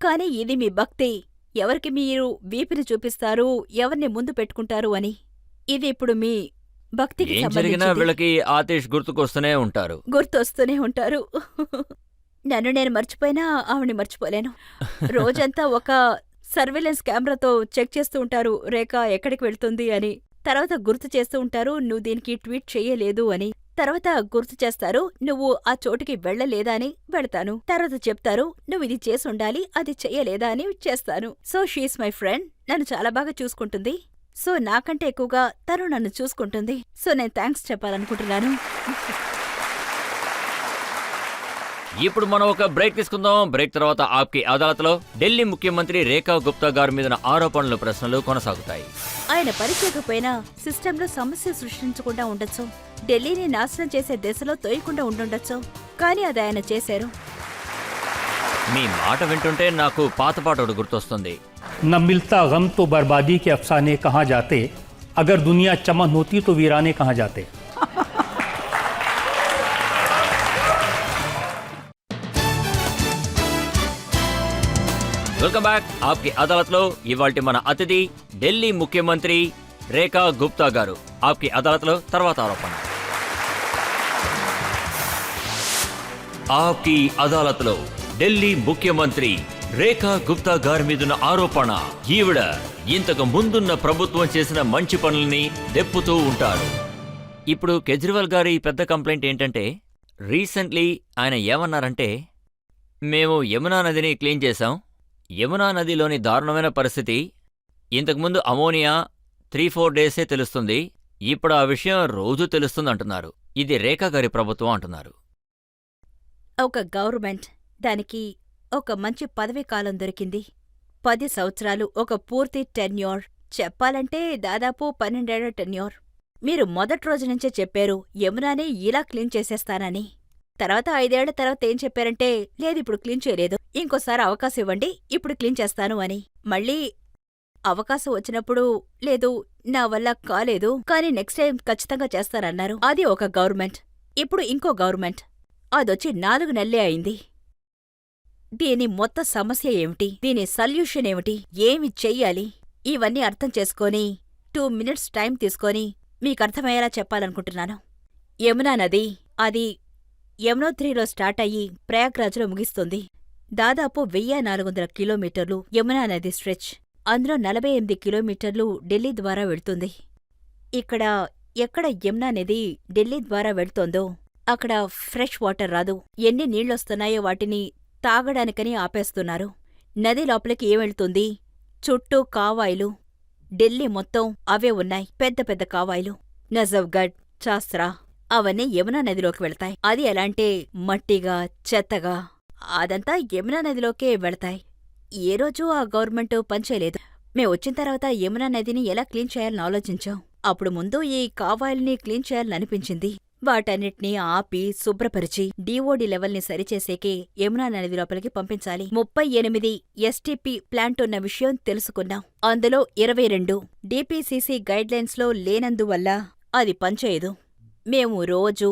కానీ ఇది మీ భక్తి. ఎవరికి మీరు వీపిని చూపిస్తారు, ఎవరిని ముందు పెట్టుకుంటారు అని. ఇది ఇప్పుడు మీ భక్తికి ఏం జరిగినా వీళ్ళకి ఆతిష్ గుర్తుకొస్తూనే ఉంటారు. గుర్తొస్తూనే ఉంటారు. నన్ను నేను మర్చిపోయినా ఆవిడ్ని మర్చిపోలేను. రోజంతా ఒక సర్వేలెన్స్ కెమెరాతో చెక్ చేస్తూ ఉంటారు రేఖ ఎక్కడికి వెళ్తుంది అని. తర్వాత గుర్తు చేస్తూ ఉంటారు, నువ్వు దీనికి ట్వీట్ చెయ్యలేదు అని. తర్వాత గుర్తు చేస్తారు, నువ్వు ఆ చోటుకి వెళ్ళలేదా అని. వెళతాను. తర్వాత చెప్తారు, నువ్వు ఇది చేసుండాలి, అది చెయ్యలేదా అని చేస్తాను. So she's my friend. నన్ను చాలా బాగా చూసుకుంటుంది. సో నాకంటే ఎక్కువగా తను నన్ను చూసుకుంటుంది. సో నేను థ్యాంక్స్ చెప్పాలనుకుంటున్నాను. ఇప్పుడు మనం ఒక బ్రేక్ తీసుకుందాం. బ్రేక్ తర్వాత ఆప్కి అదాలత్లో ఢిల్లీ ముఖ్యమంత్రి రేఖా గుప్తా గారి మీద ఆరోపణలు, ప్రశ్నలు కొనసాగుతాయి. ఆయన పని చేయకపోయినా సిస్టంలో సమస్య సృష్టించకుండా ఉండొచ్చు, ఢిల్లీని నాశనం చేసే దిశలో తోయకుండా ఉండుండొచ్చు. కానీ అది ఆయన చేశారు. మీ మాట వింటుంటే నాకు పాత పాట ఒకటి గుర్తొస్తుంది. न मिलता गम तो बर्बादी के अफसाने कहाँ जाते, अगर दुनिया चमन होती तो वीराने कहाँ जाते। Welcome back. ఆప్కి అదాలత్లో ఇవాల్టి మన అతిథి ఢిల్లీ ముఖ్యమంత్రి రేఖా గుప్తా గారు. ఆప్కి అదాలత్లో తర్వాత ఆరోపణ. ఆప్కి అదాలత్లో ఢిల్లీ ముఖ్యమంత్రి రేఖా గుప్తా గారి మీదున్న ఆరోపణ. ఈవిడ ఇంతకు ముందున్న ప్రభుత్వం చేసిన మంచి పనుల్ని దెప్పుతూ ఉంటారు. ఇప్పుడు కేజ్రీవాల్ గారి పెద్ద కంప్లైంట్ ఏంటంటే, రీసెంట్లీ ఆయన ఏమన్నారంటే, మేము యమునా నదిని క్లీన్ చేశాం. యమునా నదిలోని దారుణమైన పరిస్థితి, ఇంతకుముందు అమోనియా 3-4 డేసే తెలుస్తుంది, ఇప్పుడు ఆ విషయం రోజూ తెలుస్తుందంటున్నారు. ఇది రేఖా గారి ప్రభుత్వం అంటున్నారు. ఒక గవర్నమెంట్, దానికి ఒక మంచి పదవీ కాలం దొరికింది. 10 సంవత్సరాలు, ఒక పూర్తి టెన్యూర్. చెప్పాలంటే దాదాపు 12 ఏళ్ల టెన్యూర్. మీరు మొదటి రోజు నుంచే చెప్పారు యమునాని ఇలా క్లీన్ చేసేస్తానని. తర్వాత 5 ఏళ్ల తర్వాత ఏం చెప్పారంటే, లేదు ఇప్పుడు క్లీన్ చేయలేదు, ఇంకోసారి అవకాశం ఇవ్వండి, ఇప్పుడు క్లీన్ చేస్తాను అని. మళ్ళీ అవకాశం వచ్చినప్పుడు, లేదు నా వల్ల కాలేదు, కానీ నెక్స్ట్ టైం ఖచ్చితంగా చేస్తానన్నారు. అది ఒక గవర్నమెంట్. ఇప్పుడు ఇంకో గవర్నమెంట్, అదొచ్చి 4 నెలలే అయింది. దీని మొత్తం సమస్య ఏమిటి, దీని సల్యూషన్ ఏమిటి, ఏమి చెయ్యాలి, ఇవన్నీ అర్థం చేసుకొని 2 మినిట్స్ టైం తీసుకొని మీకర్థమయ్యేలా చెప్పాలనుకుంటున్నాను. యమునా నది, అది యమునోత్రిలో స్టార్ట్ అయ్యి ప్రయాగ్రాజ్లో ముగిస్తుంది. దాదాపు 1400 కిలోమీటర్లు యమునా నది స్ట్రెచ్. అందులో 48 కిలోమీటర్లు ఢిల్లీ ద్వారా వెళ్తుంది. ఇక్కడ ఎక్కడ యమునా నది ఢిల్లీ ద్వారా వెళ్తోందో అక్కడ ఫ్రెష్ వాటర్ రాదు. ఎన్ని నీళ్లొస్తున్నాయో వాటిని తాగడానికని ఆపేస్తున్నారు. నది లోపలికి ఏమెళ్తుంది, చుట్టూ కావాయిలు. ఢిల్లీ మొత్తం అవే ఉన్నాయి, పెద్ద పెద్ద కావాయిలు. నజఫ్గఢ్, చాస్రా అవన్నీ యమునా నదిలోకి వెళ్తాయి. అది ఎలాంటే మట్టిగా, చెత్తగా, అదంతా యమునా నదిలోకే వెళ్తాయి. ఏ రోజూ ఆ గవర్నమెంట్ పనిచేయలేదు. మేమొచ్చిన తర్వాత యమునా నదిని ఎలా క్లీన్ చేయాలని ఆలోచించాం. అప్పుడు ముందు ఈ కావాయిల్ని క్లీన్ చేయాలనిపించింది. వాటన్నిటినీ ఆపి శుభ్రపరిచి డిఓడి లెవెల్ని సరిచేసేకే యమునా నది లోపలికి పంపించాలి. 38 ఎస్టీపీ ప్లాంట్ ఉన్న విషయం తెలుసుకున్నాం. అందులో 22 డిపిసిసి గైడ్లైన్స్లో లేనందువల్ల అది పనిచేయదు. మేము రోజూ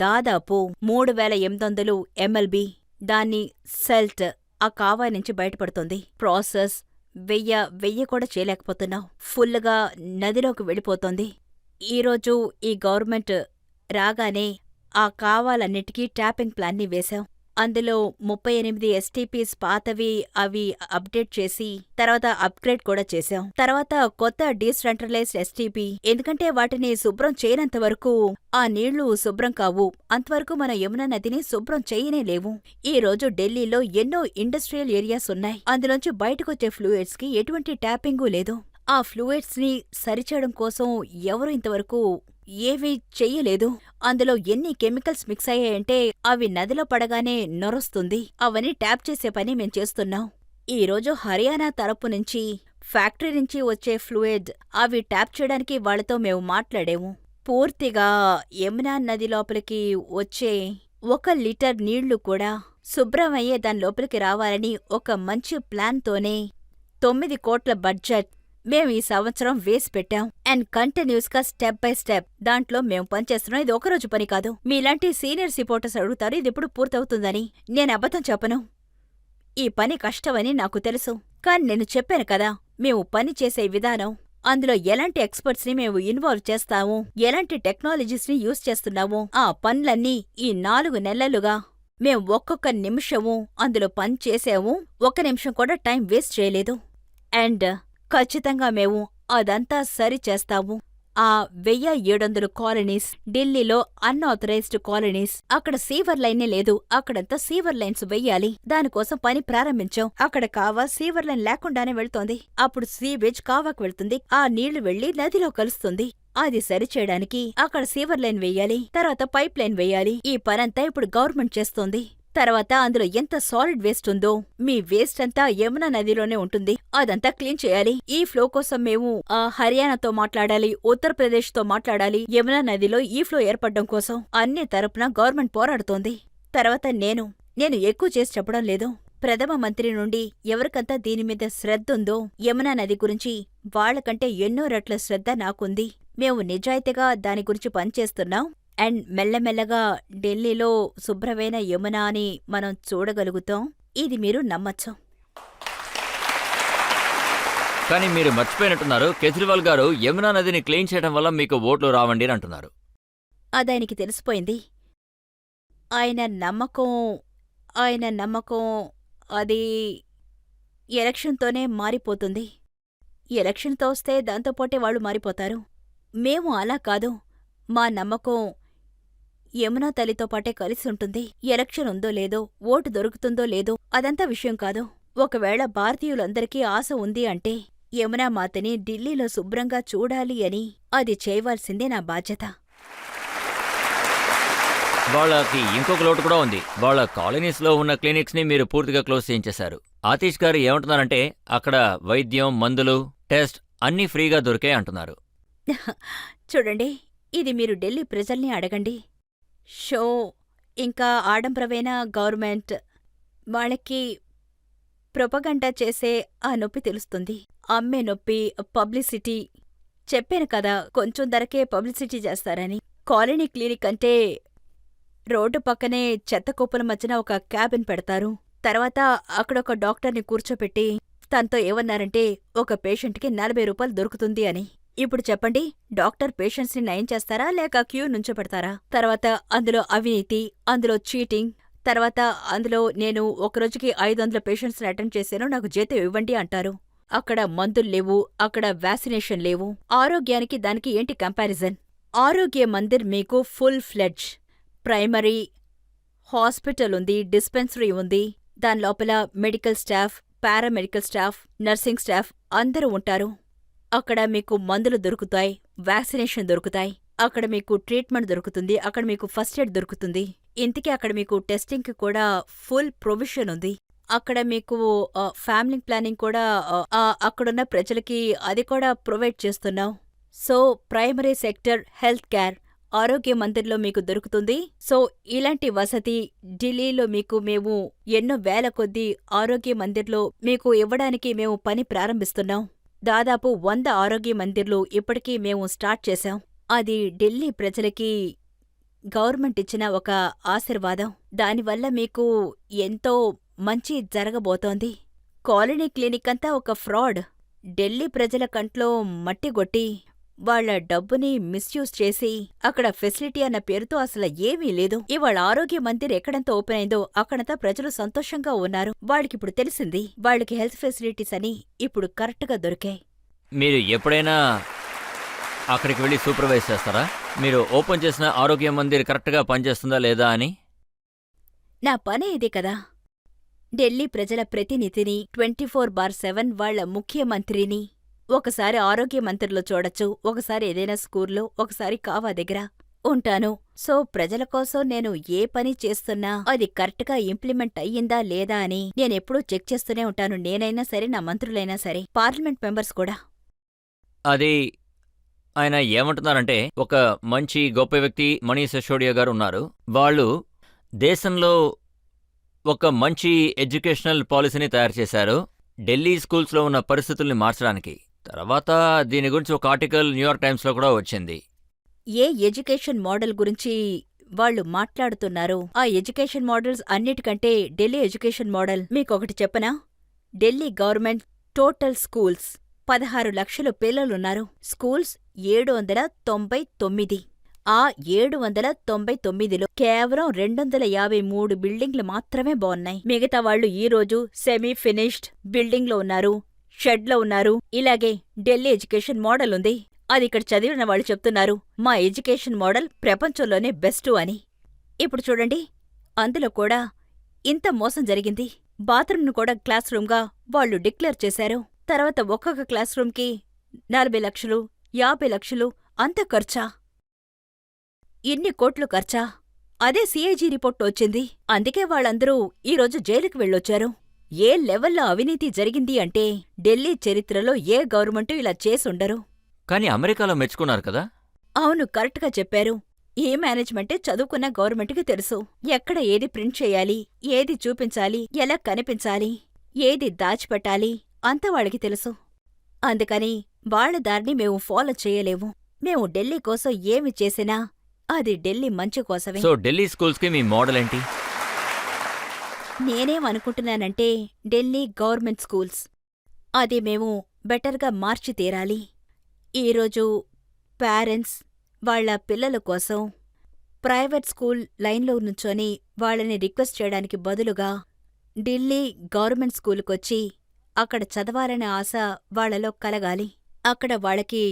దాదాపు 3800 ఎంఎల్బీ దాన్ని సెల్ట్ ఆ కావాయి నుంచి బయటపడుతుంది. ప్రాసెస్ 1000 కూడా చేయలేకపోతున్నాం. ఫుల్లుగా నదిలోకి వెళ్ళిపోతోంది. ఈరోజు ఈ గవర్నమెంట్ రాగానే ఆ కావాలన్నిటికీ ట్యాపింగ్ ప్లాన్ని వేశాం. అందులో 38 ఎస్టీపీస్ పాతవి అవి అప్డేట్ చేసి తర్వాత అప్గ్రేడ్ కూడా చేశాం. తర్వాత కొత్త డీసెంట్రలైజ్డ్ ఎస్టీపీ, ఎందుకంటే వాటిని శుభ్రం చేయనంత వరకు ఆ నీళ్లు శుభ్రం కావు. అంతవరకు మన యమునా నదిని శుభ్రం చేయనే లేవు. ఈ రోజు ఢిల్లీలో ఎన్నో ఇండస్ట్రియల్ ఏరియాస్ ఉన్నాయి. అందులోంచి బయటకొచ్చే ఫ్లూయిడ్స్ కి ఎటువంటి ట్యాపింగు లేదు. ఆ ఫ్లూయిడ్స్ ని సరిచేయడం కోసం ఎవరు ఇంతవరకు ఏవీ చెయ్యలేదు. అందులో ఎన్ని కెమికల్స్ మిక్స్ అయ్యాయంటే అవి నదిలో పడగానే నొరొస్తుంది. అవన్నీ ట్యాప్ చేసే పని మేం చేస్తున్నాం. ఈరోజు హర్యానా తరపు నుంచి, ఫ్యాక్టరీ నుంచి వచ్చే ఫ్లూయిడ్ అవి ట్యాప్ చేయడానికి వాళ్లతో మేము మాట్లాడాము. పూర్తిగా యమునా నది లోపలికి వచ్చే 1 లీటర్ నీళ్లు కూడా శుభ్రమయ్యే దాని లోపలికి రావాలని ఒక మంచి ప్లాన్తోనే 9 కోట్ల బడ్జెట్ మేం ఈ సంవత్సరం వేసి పెట్టాం. అండ్ కంటిన్యూస్ గా స్టెప్ బై స్టెప్ దాంట్లో మేం పనిచేస్తున్నాం. ఇది ఒకరోజు పని కాదు. మీలాంటి సీనియర్ రిపోర్టర్స్ అడుగుతారు ఇది ఎప్పుడు పూర్తవుతుందని. నేను అబద్ధం చెప్పను. ఈ పని కష్టమని నాకు తెలుసు. కాని నేను చెప్పాను కదా, మేము పని చేసే విధానం, అందులో ఎలాంటి ఎక్స్పర్ట్స్ ని మేము ఇన్వాల్వ్ చేస్తాము, ఎలాంటి టెక్నాలజీస్ ని యూజ్ చేస్తున్నాము, ఆ పనులన్నీ ఈ 4 నెలలుగా మేం ఒక్కొక్క నిమిషము అందులో పని చేసాము. 1 నిమిషం కూడా టైం వేస్ట్ చేయలేదు. అండ్ ఖచ్చితంగా మేము అదంతా సరి చేస్తాము. ఆ 1700 కాలనీస్ ఢిల్లీలో అన్ఆథరైజ్డ్ కాలనీస్, అక్కడ సీవర్ లైనే లేదు. అక్కడంతా సీవర్ లైన్స్ వెయ్యాలి. దానికోసం పని ప్రారంభించాం. అక్కడ కావా సీవర్ లైన్ లేకుండానే వెళ్తోంది. అప్పుడు సీవేజ్ కావాకు వెళ్తుంది. ఆ నీళ్లు వెళ్లి నదిలో కలుస్తుంది. అది సరిచేయడానికి అక్కడ సీవర్ లైన్ వెయ్యాలి, తర్వాత పైప్ లైన్ వెయ్యాలి. ఈ పనంతా ఇప్పుడు గవర్నమెంట్ చేస్తోంది. తర్వాత అందులో ఎంత సాలిడ్ వేస్ట్ ఉందో, మీ వేస్ట్ అంతా యమునా నదిలోనే ఉంటుంది. అదంతా క్లీన్ చేయాలి. ఈ ఫ్లో కోసం మేము హర్యానాతో మాట్లాడాలి, ఉత్తరప్రదేశ్తో మాట్లాడాలి. యమునా నదిలో ఈ ఫ్లో ఏర్పడడం కోసం అన్ని తరపున గవర్నమెంట్ పోరాడుతోంది. తర్వాత నేను ఎక్కువ చేసి చెప్పడం లేదు. ప్రథమ మంత్రి నుండి ఎవరికంతా దీనిమీద శ్రద్ధుందో యమునా నది గురించి వాళ్లకంటే ఎన్నో రెట్ల శ్రద్ధ నాకుంది. మేము నిజాయితీగా దాని గురించి పనిచేస్తున్నాం. అండ్ మెల్లమెల్లగా ఢిల్లీలో శుభ్రమైన యమునా అని మనం చూడగలుగుతాం. ఇది మీరు నమ్మచ్చు. కానీ మీరు మర్చిపోయినట్టున్నారు, కేజ్రీవాల్ గారు యమునా నదిని క్లీన్ చేయడం వల్ల మీకు ఓట్లు రావండి అని అంటున్నారు. అదాయనికి తెలిసిపోయింది. ఆయన నమ్మకం అది ఎలక్షన్తోనే మారిపోతుంది. ఎలక్షన్తో వస్తే దాంతోపాటే వాళ్ళు మారిపోతారు. మేము అలా కాదు. మా నమ్మకం యమునా తల్లితో పాటే కలిసి ఉంటుంది. ఎలక్షన్ ఉందో లేదో, ఓటు దొరుకుతుందో లేదో అదంతా విషయం కాదు. ఒకవేళ భారతీయులందరికీ ఆశ ఉంది అంటే యమునా మాతని ఢిల్లీలో శుభ్రంగా చూడాలి అని. అది చేయవలసిందే నా బాధ్యత. వాళ్ళకి ఇంకొక లోటు కూడా ఉంది. వాళ్ళ కాలనీస్లో ఉన్న క్లినిక్స్ని మీరు పూర్తిగా క్లోజ్ చేయించేశారు. ఆతీష్ గారు ఏమంటున్నారంటే అక్కడ వైద్యం, మందులు, టెస్ట్ అన్నీ ఫ్రీగా దొరికాయి అంటున్నారు. చూడండి, ఇది మీరు ఢిల్లీ ప్రజల్ని అడగండి. షో ఇంకా ఆడంబరమైన గవర్నమెంట్ వాళ్ళకి ప్రొపగండా చేసే ఆ నొప్పి తెలుస్తుంది. అమ్మే నొప్పి, పబ్లిసిటీ. చెప్పాను కదా, కొంచెం ధరకే పబ్లిసిటీ చేస్తారని. కాలనీ క్లినిక్ అంటే రోడ్డు పక్కనే చెత్త కుప్పల మధ్యన ఒక క్యాబిన్ పెడతారు. తర్వాత అక్కడొక డాక్టర్ని కూర్చోపెట్టి తనతో ఏమన్నారంటే ఒక పేషెంట్కి 40 రూపాయలు దొరుకుతుంది అని. ఇప్పుడు చెప్పండి, డాక్టర్ పేషెంట్స్ని నయం చేస్తారా లేక క్యూ నుంచోపెడతారా? తర్వాత అందులో అవినీతి, అందులో చీటింగ్, తర్వాత అందులో నేను ఒకరోజుకి 500 పేషెంట్స్ని అటెండ్ చేశాను, నాకు జీతం ఇవ్వండి అంటారు. అక్కడ మందుల్లేవు, అక్కడ వ్యాక్సినేషన్ లేవు. ఆరోగ్యానికి దానికి ఏంటి కంపారిజన్? ఆరోగ్య మందిర్ మీకు ఫుల్ ఫ్లెడ్జ్ ప్రైమరీ హాస్పిటల్ ఉంది, డిస్పెన్సరీ ఉంది. దాని లోపల medical staff, paramedical staff, nursing staff అందరూ ఉంటారు. అక్కడ మీకు మందులు దొరుకుతాయి, వ్యాక్సినేషన్ దొరుకుతాయి, అక్కడ మీకు ట్రీట్మెంట్ దొరుకుతుంది, అక్కడ మీకు ఫస్ట్ ఎయిడ్ దొరుకుతుంది. ఇంతకీ అక్కడ మీకు టెస్టింగ్కి కూడా ఫుల్ ప్రొవిజన్ ఉంది. అక్కడ మీకు ఫ్యామిలీ ప్లానింగ్ కూడా అక్కడున్న ప్రజలకి అది కూడా ప్రొవైడ్ చేస్తున్నాం. So primary sector health care ఆరోగ్య మందిర్లో మీకు దొరుకుతుంది. సో ఇలాంటి వసతి ఢిల్లీలో మేము ఎన్నో వేల కొద్దీ ఆరోగ్య మందిర్లో మీకు ఇవ్వడానికి మేము పని ప్రారంభిస్తున్నాం. దాదాపు 100 ఆరోగ్య మందిర్లు ఇప్పటికీ మేము స్టార్ట్ చేశాం. అది ఢిల్లీ ప్రజలకి గవర్నమెంట్ ఇచ్చిన ఒక ఆశీర్వాదం. దానివల్ల మీకు ఎంతో మంచి జరగబోతోంది. కాలనీ క్లినిక్ అంతా ఒక ఫ్రాడ్. ఢిల్లీ ప్రజల కంట్లో మట్టిగొట్టి వాళ్ల డబ్బుని మిస్యూజ్ చేసి అక్కడ ఫెసిలిటీ అన్న పేరుతో అసలు ఏమీ లేదు. ఇవాళ ఆరోగ్య మందిర్ ఎక్కడంతా ఓపెన్ అయిందో అక్కడంతా ప్రజలు సంతోషంగా ఉన్నారు. వాళ్ళకిప్పుడు తెలిసింది వాళ్ళకి హెల్త్ ఫెసిలిటీస్ అని ఇప్పుడు కరెక్ట్గా దొరికాయి. మీరు ఎప్పుడైనా అక్కడికి వెళ్ళి సూపర్వైజ్ చేస్తారా? మీరు ఓపెన్ చేసిన ఆరోగ్య మందిర్ కరెక్ట్గా పనిచేస్తుందా లేదా అని? నా పనే ఇదే కదా. ఢిల్లీ ప్రజల ప్రతినిధిని 24/7 వాళ్ల ముఖ్యమంత్రిని ఒకసారి ఆరోగ్య మంత్రిలో చూడొచ్చు, ఒకసారి ఏదైనా స్కూల్లో, ఒకసారి కావా దగ్గర ఉంటాను. సో ప్రజల కోసం నేను ఏ పని చేస్తున్నా అది కరెక్ట్గా ఇంప్లిమెంట్ అయ్యిందా లేదా అని నేనెప్పుడూ చెక్ చేస్తూనే ఉంటాను. నేనైనా సరే, నా మంత్రులైనా సరే, పార్లమెంట్ మెంబర్స్ కూడా. అది ఆయన ఏమంటున్నారంటే ఒక మంచి గొప్ప వ్యక్తి మనీష్ సిసోడియా గారు ఉన్నారు. వాళ్ళు దేశంలో ఒక మంచి ఎడ్యుకేషనల్ పాలసీని తయారు చేశారు ఢిల్లీ స్కూల్స్లో ఉన్న పరిస్థితుల్ని మార్చడానికి. తర్వాత దీని గురించి ఒక ఆర్టికల్ న్యూయార్క్ టైమ్స్లో కూడా వచ్చింది. ఏ ఎడ్యుకేషన్ మోడల్ గురించి వాళ్ళు మాట్లాడుతున్నారు? ఆ ఎడ్యుకేషన్ మోడల్స్ అన్నిటికంటే ఢిల్లీ ఎడ్యుకేషన్ మోడల్ మీకొకటి చెప్పనా? ఢిల్లీ గవర్నమెంట్ టోటల్ స్కూల్స్ 16 లక్షల పిల్లలున్నారు. స్కూల్స్ 799. ఆ 799లో కేవలం 253 బిల్డింగ్లు మాత్రమే బావున్నాయి. మిగతా వాళ్ళు ఈరోజు సెమీ ఫినిష్డ్ బిల్డింగ్లో ఉన్నారు, షెడ్లో ఉన్నారు. ఇలాగే ఢిల్లీ ఎడ్యుకేషన్ మోడల్ ఉంది. అది ఇక్కడ చదివిన వాళ్ళు చెప్తున్నారు మా ఎడ్యుకేషన్ మోడల్ ప్రపంచంలోనే బెస్టు అని. ఇప్పుడు చూడండి, అందులో కూడా ఇంత మోసం జరిగింది. బాత్రూంను కూడా క్లాస్ రూమ్గా వాళ్ళు డిక్లేర్ చేశారు. తర్వాత ఒక్కొక్క క్లాస్ రూమ్కి 40 లక్షలు, 50 లక్షలు అంత ఖర్చా? ఇన్ని కోట్లు ఖర్చా? అదే సిఐజీ రిపోర్ట్ వచ్చింది. అందుకే వాళ్ళందరూ ఈరోజు జైలుకి వెళ్ళొచ్చారు. ఏ లెవెల్లో అవినీతి జరిగింది అంటే ఢిల్లీ చరిత్రలో ఏ గవర్నమెంటు ఇలా చేసుండరు. కానీ అమెరికాలో మెచ్చుకున్నారు కదా? అవును, కరెక్ట్గా చెప్పారు. ఈ మేనేజ్మెంటే చదువుకున్న గవర్నమెంట్కి తెలుసు. ఎక్కడ ఏది ప్రింట్ చేయాలి, ఏది చూపించాలి, ఎలా కనిపించాలి, ఏది దాచిపెట్టాలి అంతా వాళ్ళకి తెలుసు. అందుకని వాళ్ళ దారిని మేము ఫాలో చేయలేము. మేము ఢిల్లీ కోసం ఏమి చేసినా అది ఢిల్లీ మంచి కోసమే. సో ఢిల్లీ స్కూల్స్కి మీ మోడల్ ఏంటి? నేనేమనుకుంటున్నానంటే ఢిల్లీ గవర్నమెంట్ స్కూల్స్ అది మేము బెటర్గా మార్చి తీరాలి. ఈరోజు పేరెంట్స్ వాళ్ళ పిల్లల కోసం ప్రైవేట్ స్కూల్ లైన్లో నుంచొని వాళ్ళని రిక్వెస్ట్ చేయడానికి బదులుగా ఢిల్లీ గవర్నమెంట్ స్కూలుకొచ్చి అక్కడ చదవాలనే ఆశ వాళ్లలో కలగాలి. అక్కడ వాళ్ళకి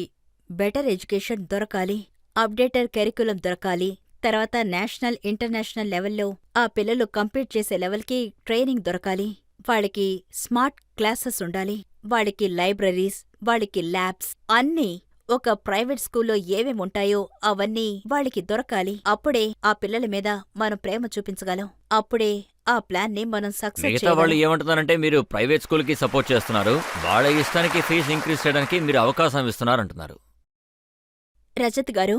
బెటర్ ఎడ్యుకేషన్ దొరకాలి, అప్డేటెడ్ కెరిక్యులం దొరకాలి. తర్వాత నేషనల్, ఇంటర్నేషనల్ లెవెల్లో ఆ పిల్లలు కంపీట్ చేసే లెవెల్కి ట్రైనింగ్ దొరకాలి. వాళ్ళకి స్మార్ట్ క్లాసెస్ ఉండాలి, వాళ్ళకి లైబ్రరీస్, వాళ్ళకి ల్యాబ్స్ అన్నీ ఒక ప్రైవేట్ స్కూల్లో ఏమేముంటాయో అవన్నీ వాళ్ళకి దొరకాలి. అప్పుడే ఆ పిల్లల మీద మనం ప్రేమ చూపించగలం. అప్పుడే ఆ ప్లాన్ని మనం సక్సెస్ మిగతా వాళ్ళు చేయగలం. ఏమంటున్నారంటే మీరు ప్రైవేట్ స్కూల్కి సపోర్ట్ చేస్తున్నారు, వాళ్ళ ఇష్టానికి ఫీజు ఇంక్రీజ్ చేయడానికి మీరు అవకాశం ఇస్తున్నారంటున్నారు. రజత్ గారు,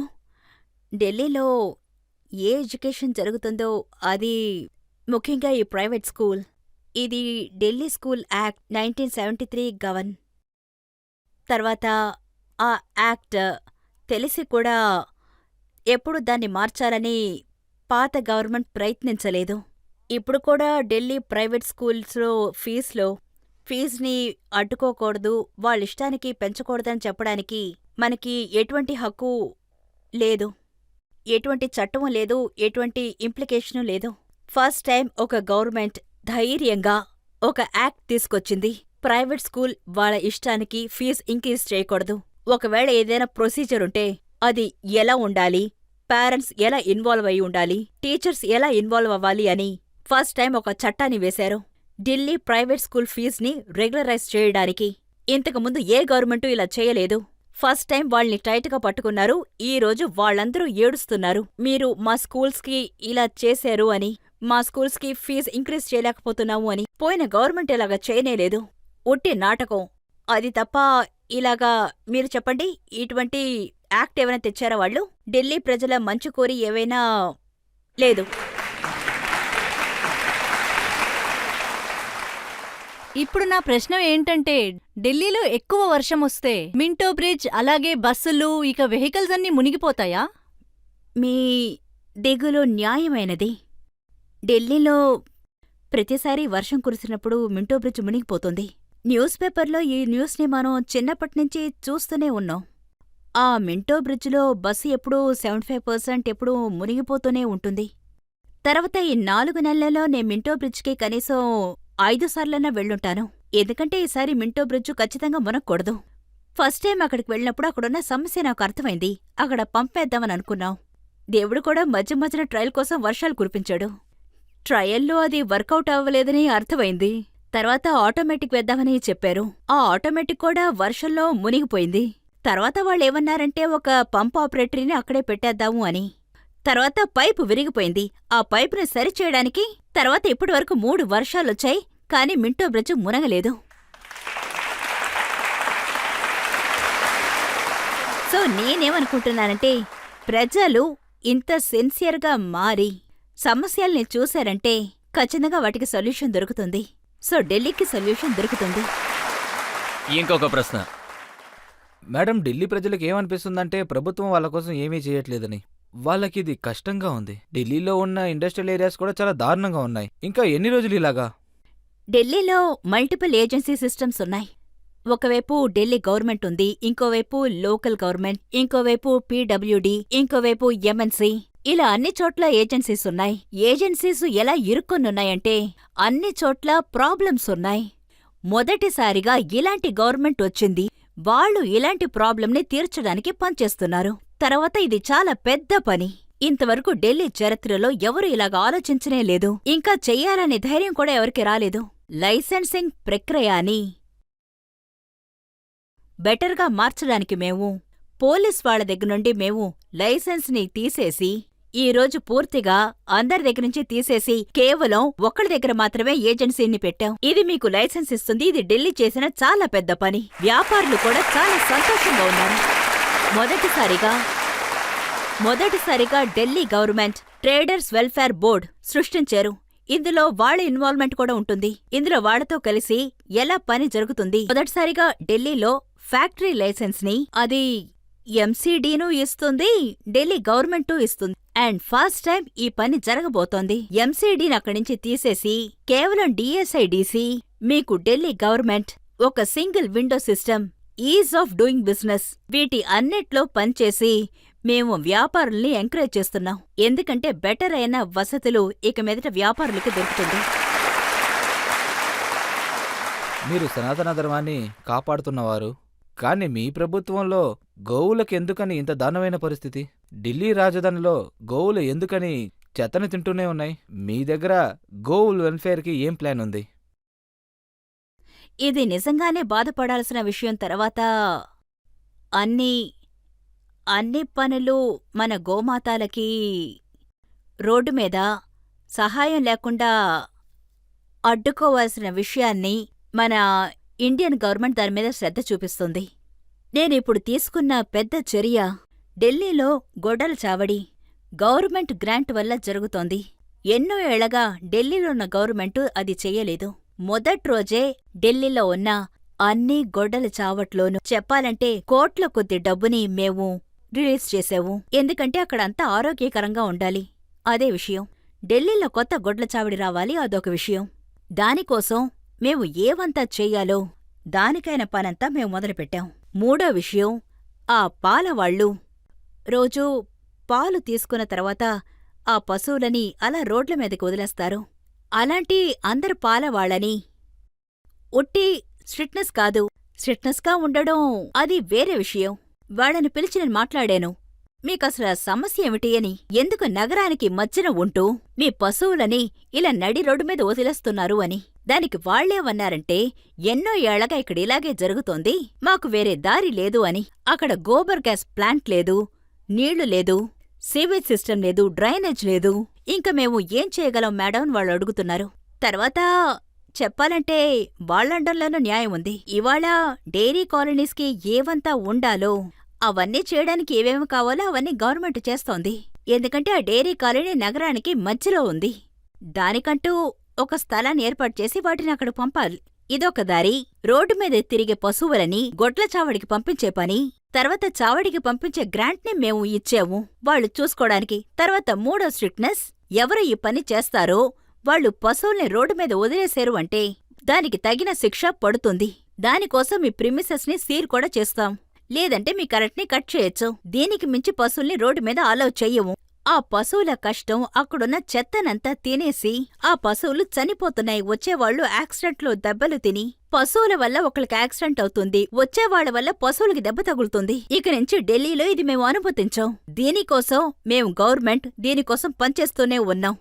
ఢిల్లీలో ఏ ఎడ్యుకేషన్ జరుగుతుందో అది ముఖ్యంగా ఈ ప్రైవేట్ స్కూల్, ఇది ఢిల్లీ స్కూల్ యాక్ట్ 1973 గవర్న్. తర్వాత ఆ యాక్ట్ తెలిసి కూడా ఎప్పుడు దాన్ని మార్చాలని పాత గవర్నమెంట్ ప్రయత్నించలేదు. ఇప్పుడు కూడా ఢిల్లీ ప్రైవేట్ స్కూల్స్లో ఫీజుని అడ్డుకోకూడదు, వాళ్ళిష్టానికి పెంచకూడదని చెప్పడానికి మనకి ఎటువంటి హక్కు లేదు, ఎటువంటి చట్టం లేదు, ఎటువంటి ఇంప్లికేషను లేదు. ఫస్ట్ టైం ఒక గవర్నమెంట్ ధైర్యంగా ఒక యాక్ట్ తీసుకొచ్చింది. ప్రైవేట్ స్కూల్ వాళ్ళ ఇష్టానికి ఫీజు ఇంక్రీజ్ చేయకూడదు. ఒకవేళ ఏదైనా ప్రొసీజర్ ఉంటే అది ఎలా ఉండాలి, పేరెంట్స్ ఎలా ఇన్వాల్వ్ అయి ఉండాలి, టీచర్స్ ఎలా ఇన్వాల్వ్ అవ్వాలి అని ఫస్ట్ టైం ఒక చట్టాన్ని వేశారు ఢిల్లీ ప్రైవేట్ స్కూల్ ఫీజుని రెగ్యులరైజ్ చేయడానికి. ఇంతకుముందు ఏ గవర్నమెంటు ఇలా చేయలేదు. ఫస్ట్ టైం వాళ్ళని టైట్గా పట్టుకున్నారు. ఈ రోజు వాళ్ళందరూ ఏడుస్తున్నారు, మీరు మా స్కూల్స్కి ఇలా చేశారు అని, మా స్కూల్స్కి ఫీజు ఇంక్రీజ్ చేయలేకపోతున్నాము అని. పోయిన గవర్నమెంట్ ఇలాగా చేయనేలేదు, ఉట్టి నాటకం. అది తప్ప ఇలాగా మీరు చెప్పండి, ఇటువంటి యాక్ట్ ఏమైనా తెచ్చారా వాళ్ళు? ఢిల్లీ ప్రజల మంచు కోరి ఏవైనా? లేదు. ఇప్పుడు నా ప్రశ్న ఏంటంటే, ఢిల్లీలో ఎక్కువ వర్షం వస్తే మింటో బ్రిడ్జ్ అలాగే బస్సులు ఇక వెహికల్స్ అన్నీ మునిగిపోతాయా? మీ దిగులు న్యాయమైనది. ఢిల్లీలో ప్రతిసారి వర్షం కురిసినప్పుడు మింటో బ్రిడ్జ్ మునిగిపోతుంది. న్యూస్ పేపర్లో ఈ న్యూస్ని మనం చిన్నప్పటినుంచి చూస్తూనే ఉన్నాం. ఆ మింటో బ్రిడ్జ్లో బస్సు ఎప్పుడూ 75% ఎప్పుడూ మునిగిపోతూనే ఉంటుంది. తర్వాత ఈ 4 నెలల్లో నేను మింటో బ్రిడ్జ్కి కనీసం 5 సార్లన్నా వెళ్ళుంటాను. ఎందుకంటే ఈసారి మింటో బ్రిడ్జ్ ఖచ్చితంగా మునక్కూడదు. ఫస్ట్ టైం అక్కడికి వెళ్ళినప్పుడు అక్కడున్న సమస్య నాకు అర్థమైంది. అక్కడ పంపేద్దామని అనుకున్నాం. దేవుడు కూడా మధ్య మధ్యన ట్రయల్ కోసం వర్షాలు కురిపించాడు. ట్రయల్లో అది వర్కౌట్ అవ్వలేదని అర్థమైంది. తర్వాత ఆటోమేటిక్ వేద్దామని చెప్పారు. ఆ ఆటోమేటిక్ కూడా వర్షంలో మునిగిపోయింది. తర్వాత వాళ్ళేమన్నారంటే ఒక పంప్ ఆపరేటరీని అక్కడే పెట్టేద్దాము అని. తర్వాత పైపు విరిగిపోయింది. ఆ పైపుని సరిచేయడానికి తర్వాత ఇప్పటివరకు 3 వర్షాలొచ్చాయి, కానీ మింటో బ్రిడ్జ్ మునగలేదు. సో నేనేమనుకుంటున్నానంటే, ప్రజలు ఇంత సిన్సియర్గా మారి సమస్యల్ని చూశారంటే ఖచ్చితంగా వాటికి సొల్యూషన్ దొరుకుతుంది. సో ఢిల్లీకి సొల్యూషన్ దొరుకుతుంది. ఇంకొక ప్రశ్న. మేడం, ఢిల్లీ ప్రజలకు ఏమనిపిస్తుందంటే ప్రభుత్వం వాళ్ళ కోసం ఏమీ చేయట్లేదని. వాళ్ళకిది కష్టంగా ఉంది. ఢిల్లీలో ఉన్న ఇండస్ట్రియల్ ఏరియాస్ కూడా చాలా దారుణంగా ఉన్నాయి. ఇంకా ఎన్ని రోజులు ఇలాగా? ఢిల్లీలో మల్టిపుల్ ఏజెన్సీ సిస్టమ్స్ ఉన్నాయి. ఒకవైపు ఢిల్లీ గవర్నమెంట్ ఉంది, ఇంకోవైపు లోకల్ గవర్నమెంట్, ఇంకోవైపు పీడబ్ల్యూడీ, ఇంకోవైపు ఎంఎన్సీ. ఇలా అన్ని చోట్ల ఏజెన్సీస్ ఉన్నాయి. ఏజెన్సీస్ ఎలా ఇరుక్కునున్నాయంటే అన్ని చోట్ల ప్రాబ్లమ్స్ ఉన్నాయి. మొదటిసారిగా ఇలాంటి గవర్నమెంట్ వచ్చింది. వాళ్ళు ఇలాంటి ప్రాబ్లంని తీర్చడానికి పనిచేస్తున్నారు. తర్వాత ఇది చాలా పెద్ద పని. ఇంతవరకు ఢిల్లీ చరిత్రలో ఎవరు ఇలాగ ఆలోచించనే లేదు. ఇంకా చెయ్యాలనే ధైర్యం కూడా ఎవరికి రాలేదు. లైసెన్సింగ్ ప్రక్రియని బెటర్గా మార్చడానికి మేము పోలీస్ వాళ్ల దగ్గర నుండి మేము లైసెన్స్ని తీసేసి ఈరోజు పూర్తిగా అందరి దగ్గర నుంచి తీసేసి కేవలం ఒక్కడి దగ్గర మాత్రమే ఏజెన్సీని పెట్టాం. ఇది మీకు లైసెన్స్ ఇస్తుంది. ఇది ఢిల్లీ చేసిన చాలా పెద్ద పని. వ్యాపారులు కూడా చాలా సంతోషంగా ఉన్నారు. మొదటిసారిగా మొదటిసారిగా Delhi government traders welfare board సృష్టించారు. ఇందులో వాళ్ళ ఇన్వాల్వ్మెంట్ కూడా ఉంటుంది. ఇందులో వాళ్ళతో కలిసి ఎలా పని జరుగుతుంది. మొదటిసారిగా ఢిల్లీలో ఫ్యాక్టరీ లైసెన్స్ ని అది ఎంసీడీను ఇస్తుంది, ఢిల్లీ గవర్నమెంట్ ఇస్తుంది. అండ్ ఫస్ట్ టైం ఈ పని జరగబోతోంది. ఎంసీడీని అక్కడి నుంచి తీసేసి కేవలం డిఎస్ఐడిసి మీకు ఢిల్లీ గవర్నమెంట్ ఒక single window system, is of doing business వీటి అన్నిట్లో పనిచేసి మేము వ్యాపారుల్ని ఎంకరేజ్ చేస్తున్నాం. ఎందుకంటే బెటర్ అయిన వసతులు ఇక మీదట వ్యాపారులకి దొరుకుతుంది. మీరు సనాతన ధర్మాన్ని కాపాడుతున్నవారు, కానీ మీ ప్రభుత్వంలో గోవులకు ఎందుకని ఇంత దారుణమైన పరిస్థితి? ఢిల్లీ రాజధానిలో గోవులు ఎందుకని చెత్తని తింటూనే ఉన్నాయి? మీ దగ్గర గోవుల వెల్ఫేర్కి ఏం ప్లాన్ ఉంది? ఇది నిజంగానే బాధపడాల్సిన విషయం. తర్వాత అన్ని పనులు మన గోమాతాలకి రోడ్డు మీద సహాయం లేకుండా అడ్డుకోవాల్సిన విషయాన్ని మన ఇండియన్ గవర్నమెంట్ దాని మీద శ్రద్ధ చూపిస్తుంది. నేనిప్పుడు తీసుకున్న పెద్ద చర్య ఢిల్లీలో గొడ్డల చావడి గవర్నమెంట్ గ్రాంట్ వల్ల జరుగుతోంది. ఎన్నో ఏళ్లగా ఢిల్లీలో ఉన్న గవర్నమెంటు అది చెయ్యలేదు. మొదటి రోజే ఢిల్లీలో ఉన్న అన్ని గొడ్డల చావట్లోనూ చెప్పాలంటే కోట్ల కొద్ది డబ్బుని మేము రిలీజ్ చేశావు. ఎందుకంటే అక్కడంతా ఆరోగ్యకరంగా ఉండాలి. అదే విషయం. ఢిల్లీలో కొత్త గొడ్ల చావడి రావాలి, అదొక విషయం. దానికోసం మేము ఏవంతా చెయ్యాలో దానికైన పనంతా మేము మొదలుపెట్టాం. మూడో విషయం, ఆ పాలవాళ్ళు రోజూ పాలు తీసుకున్న తర్వాత ఆ పశువులని అలా రోడ్ల మీదకి వదిలేస్తారు. అలాంటి అందరు పాలవాళ్ళని ఉట్టి స్ట్రిక్ట్నెస్ కాదు, స్ట్రిక్ట్నెస్గా ఉండడం అది వేరే విషయం. వాళ్ళని పిలిచి నేను మాట్లాడాను. మీకసలు సమస్య ఏమిటి అని, ఎందుకు నగరానికి మధ్యన ఉంటూ మీ పశువులని ఇలా నడి రోడ్డు మీద వదిలేస్తున్నారు అని. దానికి వాళ్లేమన్నారంటే, ఎన్నో ఏళ్లగా ఇక్కడ ఇలాగే జరుగుతోంది, మాకు వేరే దారి లేదు అని. అక్కడ గోబర్ గ్యాస్ ప్లాంట్ లేదు, నీళ్లు లేదు, సీవేజ్ సిస్టమ్ లేదు, డ్రైనేజ్ లేదు. ఇంక మేము ఏం చేయగలం మేడం అని వాళ్ళు అడుగుతున్నారు. తర్వాత చెప్పాలంటే వాళ్లండంలోనూ న్యాయం ఉంది. ఇవాళ డైరీ కాలనీస్కి ఏవంతా ఉండాలో అవన్నీ చేయడానికి ఏవేమి కావాలో అవన్నీ గవర్నమెంట్ చేస్తోంది. ఎందుకంటే ఆ డైరీ కాలనీ నగరానికి మధ్యలో ఉంది. దానికంటూ ఒక స్థలాన్ని ఏర్పాటు చేసి వాటిని అక్కడ పంపాలి. ఇదొక దారి. రోడ్డు మీద తిరిగే పశువులని గొడ్ల చావడికి పంపించే పని. తర్వాత చావడికి పంపించే గ్రాంట్ని మేము ఇచ్చాము వాళ్ళు చూసుకోవడానికి. తర్వాత మూడో స్ట్రిక్ట్నెస్, ఎవరు ఈ పని చేస్తారో వాళ్ళు పశువుల్ని రోడ్డు మీద వదిలేశారు అంటే దానికి తగిన శిక్ష పడుతుంది. దానికోసం మీ ప్రిమిసెస్ ని సీల్ కూడా చేస్తాం, లేదంటే మీ కరెంట్ని కట్ చేయొచ్చు. దీనికి మించి పశువుల్ని రోడ్డు మీద అలౌ చెయ్యము. ఆ పశువుల కష్టం అక్కడున్న చెత్తనంతా తినేసి ఆ పశువులు చనిపోతున్నాయి. వచ్చేవాళ్లు యాక్సిడెంట్లో దెబ్బలు తిని పశువుల వల్ల ఒకళ్ళకి యాక్సిడెంట్ అవుతుంది, వచ్చేవాళ్ల వల్ల పశువులకి దెబ్బ తగులుతుంది. ఇక నుంచి ఢిల్లీలో ఇది మేము అనుమతించాం. దీనికోసం మేము గవర్నమెంట్ దీనికోసం పనిచేస్తూనే ఉన్నాం.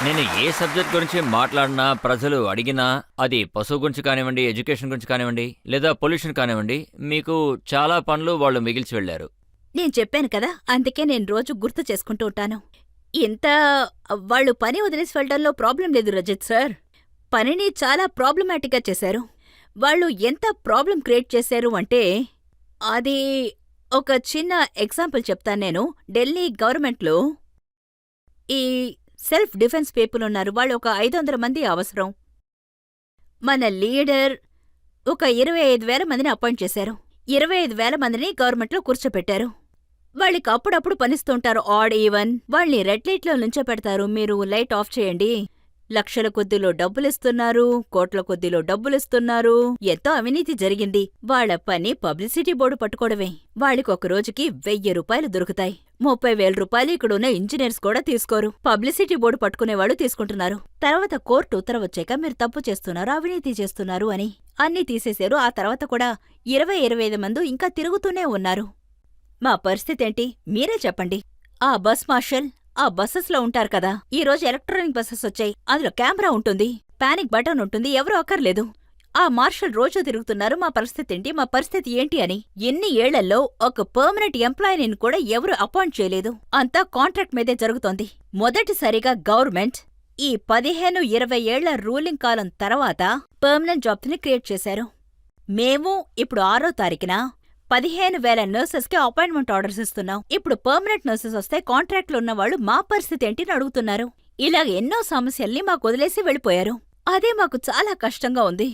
నేను ఏ సబ్జెక్ట్ గురించి మాట్లాడినా, ప్రజలు అడిగినా, అది పశువు గురించి కానివ్వండి, ఎడ్యుకేషన్ గురించి కానివ్వండి, లేదా పొల్యూషన్ కానివ్వండి, మీకు చాలా పనులు వాళ్ళు మిగిల్చి వెళ్లారు. నేను చెప్పాను కదా, అందుకే నేను రోజు గుర్తు చేసుకుంటూ ఉంటాను. ఇంత వాళ్ళు పని వదిలేసి వెళ్లడంలో ప్రాబ్లం లేదు రజిత్ సార్. పనిని చాలా ప్రాబ్లమాటిక్గా చేశారు. వాళ్ళు ఎంత ప్రాబ్లం క్రియేట్ చేశారు అంటే, అది ఒక చిన్న ఎగ్జాంపుల్ చెప్తాను నేను. ఢిల్లీ గవర్నమెంట్లో ఈ సెల్ఫ్ డిఫెన్స్ పీపుల్ ఉన్నారు, వాళ్ళు ఒక 500 మంది అవసరం. మన లీడర్ ఒక 25,000 మందిని అపాయింట్ చేశారు. 25,000 మందిని గవర్నమెంట్లో కూర్చోపెట్టారు. వాళ్ళకి అప్పుడప్పుడు పనిస్తుంటారు, ఆడ్ ఈవెన్. వాళ్ళని రెడ్ లైట్లో నుంచోపెడతారు, మీరు లైట్ ఆఫ్ చేయండి. లక్షల కొద్దిలో డబ్బులిస్తున్నారు, కోట్ల కొద్దిలో డబ్బులిస్తున్నారు. ఎంతో అవినీతి జరిగింది. వాళ్ళ పని పబ్లిసిటీ బోర్డు పట్టుకోవడమే. వాళ్ళకొక రోజుకి 1,000 రూపాయలు దొరుకుతాయి. 30,000 రూపాయలు ఇక్కడున్న ఇంజనీర్స్ కూడా తీసుకోరు. పబ్లిసిటీ బోర్డు పట్టుకునేవాళ్ళు తీసుకుంటున్నారు. తర్వాత కోర్టు ఉత్తరవొచ్చాక మీరు తప్పు చేస్తున్నారు, అవినీతి చేస్తున్నారు అని అన్నీ తీసేశారు. ఆ తర్వాత కూడా 20-25 మంది ఇంకా తిరుగుతూనే ఉన్నారు. మా పరిస్థితేంటి మీరే చెప్పండి. ఆ బస్ మార్షల్ ఆ బస్సెస్లో ఉంటారు కదా, ఈ రోజు ఎలక్ట్రానిక్ బస్సెస్ వచ్చాయి, అందులో కెమెరా ఉంటుంది, పానిక్ బటన్ ఉంటుంది, ఎవరూ అక్కర్లేదు. ఆ మార్షల్ రోజూ తిరుగుతున్నారు. మా పరిస్థితేంటి, మా పరిస్థితి ఏంటి అని. ఎన్ని ఏళ్లలో ఒక పర్మనెంట్ ఎంప్లాయీని కూడా ఎవరూ అపాయింట్ చేయలేదు. అంతా కాంట్రాక్ట్ మీదే జరుగుతోంది. మొదటిసారిగా గవర్నమెంట్ ఈ 15-20 ఏళ్ల రూలింగ్ కాలం తర్వాత పర్మనెంట్ జాబ్స్ని క్రియేట్ చేశారు. మేము ఇప్పుడు 6వ తారీఖున 15,000 నర్సెస్కి అపాయింట్మెంట్ ఆర్డర్స్ ఇస్తున్నాం. ఇప్పుడు పర్మనెంట్ నర్సెస్ వస్తే కాంట్రాక్ట్లు ఉన్న వాళ్ళు మా పరిస్థితి ఏంటి అని అడుగుతున్నారు. ఇలాగ ఎన్నో సమస్యల్ని మాకు వదిలేసి వెళ్ళిపోయారు. అదే మాకు చాలా కష్టంగా ఉంది.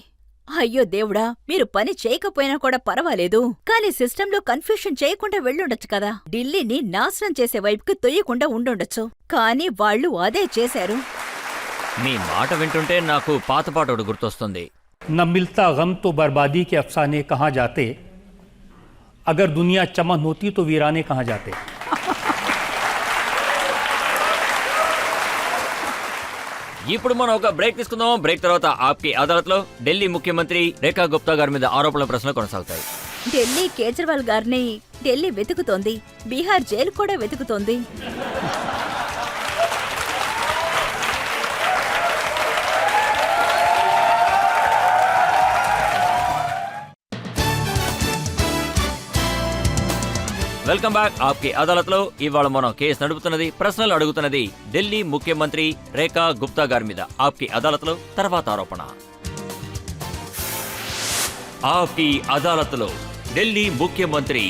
అయ్యో దేవుడా, మీరు పని చేయకపోయినా కూడా పర్వాలేదు, కానీ సిస్టంలో కన్ఫ్యూషన్ చేయకుండా వెళ్ళుండొచ్చు కదా. ఢిల్లీని నాశనం చేసే వైపుకి తొయ్యకుండా ఉండుండొచ్చు, కానీ వాళ్ళు అదే చేశారు. మీ మాట వింటుంటే నాకు పాత పాట ఒకటి గుర్తొస్తుంది. न मिलता गम तो बर्बादी के अफसाने कहाँ जाते, अगर दुनिया चमन होती तो वीराने कहाँ जाते. ఇప్పుడు మనం ఒక బ్రేక్ తీసుకుందాం. బ్రేక్ తర్వాత ఆప్కి అదాలత్లో ఢిల్లీ ముఖ్యమంత్రి రేఖా గుప్తా గారి మీద ఆరోపణల ప్రశ్నలు కొనసాగుతాయి. ఢిల్లీ కేజ్రీవాల్ గారిని ఢిల్లీ వెతుకుతోంది, బీహార్ జైలు కూడా వెతుకుతోంది. Welcome back. ఆప్కి అదాలత్లో ఇవాళ మనం కేసు నడుపుతున్నది, ప్రశ్నలు అడుగుతున్నది ఢిల్లీ ముఖ్యమంత్రి రేఖా గుప్తా గారి మీద. ఆప్కి అదాలత్లో తర్వాత ఆరోపణ. ఆప్కి అదాలత్లో ఢిల్లీ ముఖ్యమంత్రి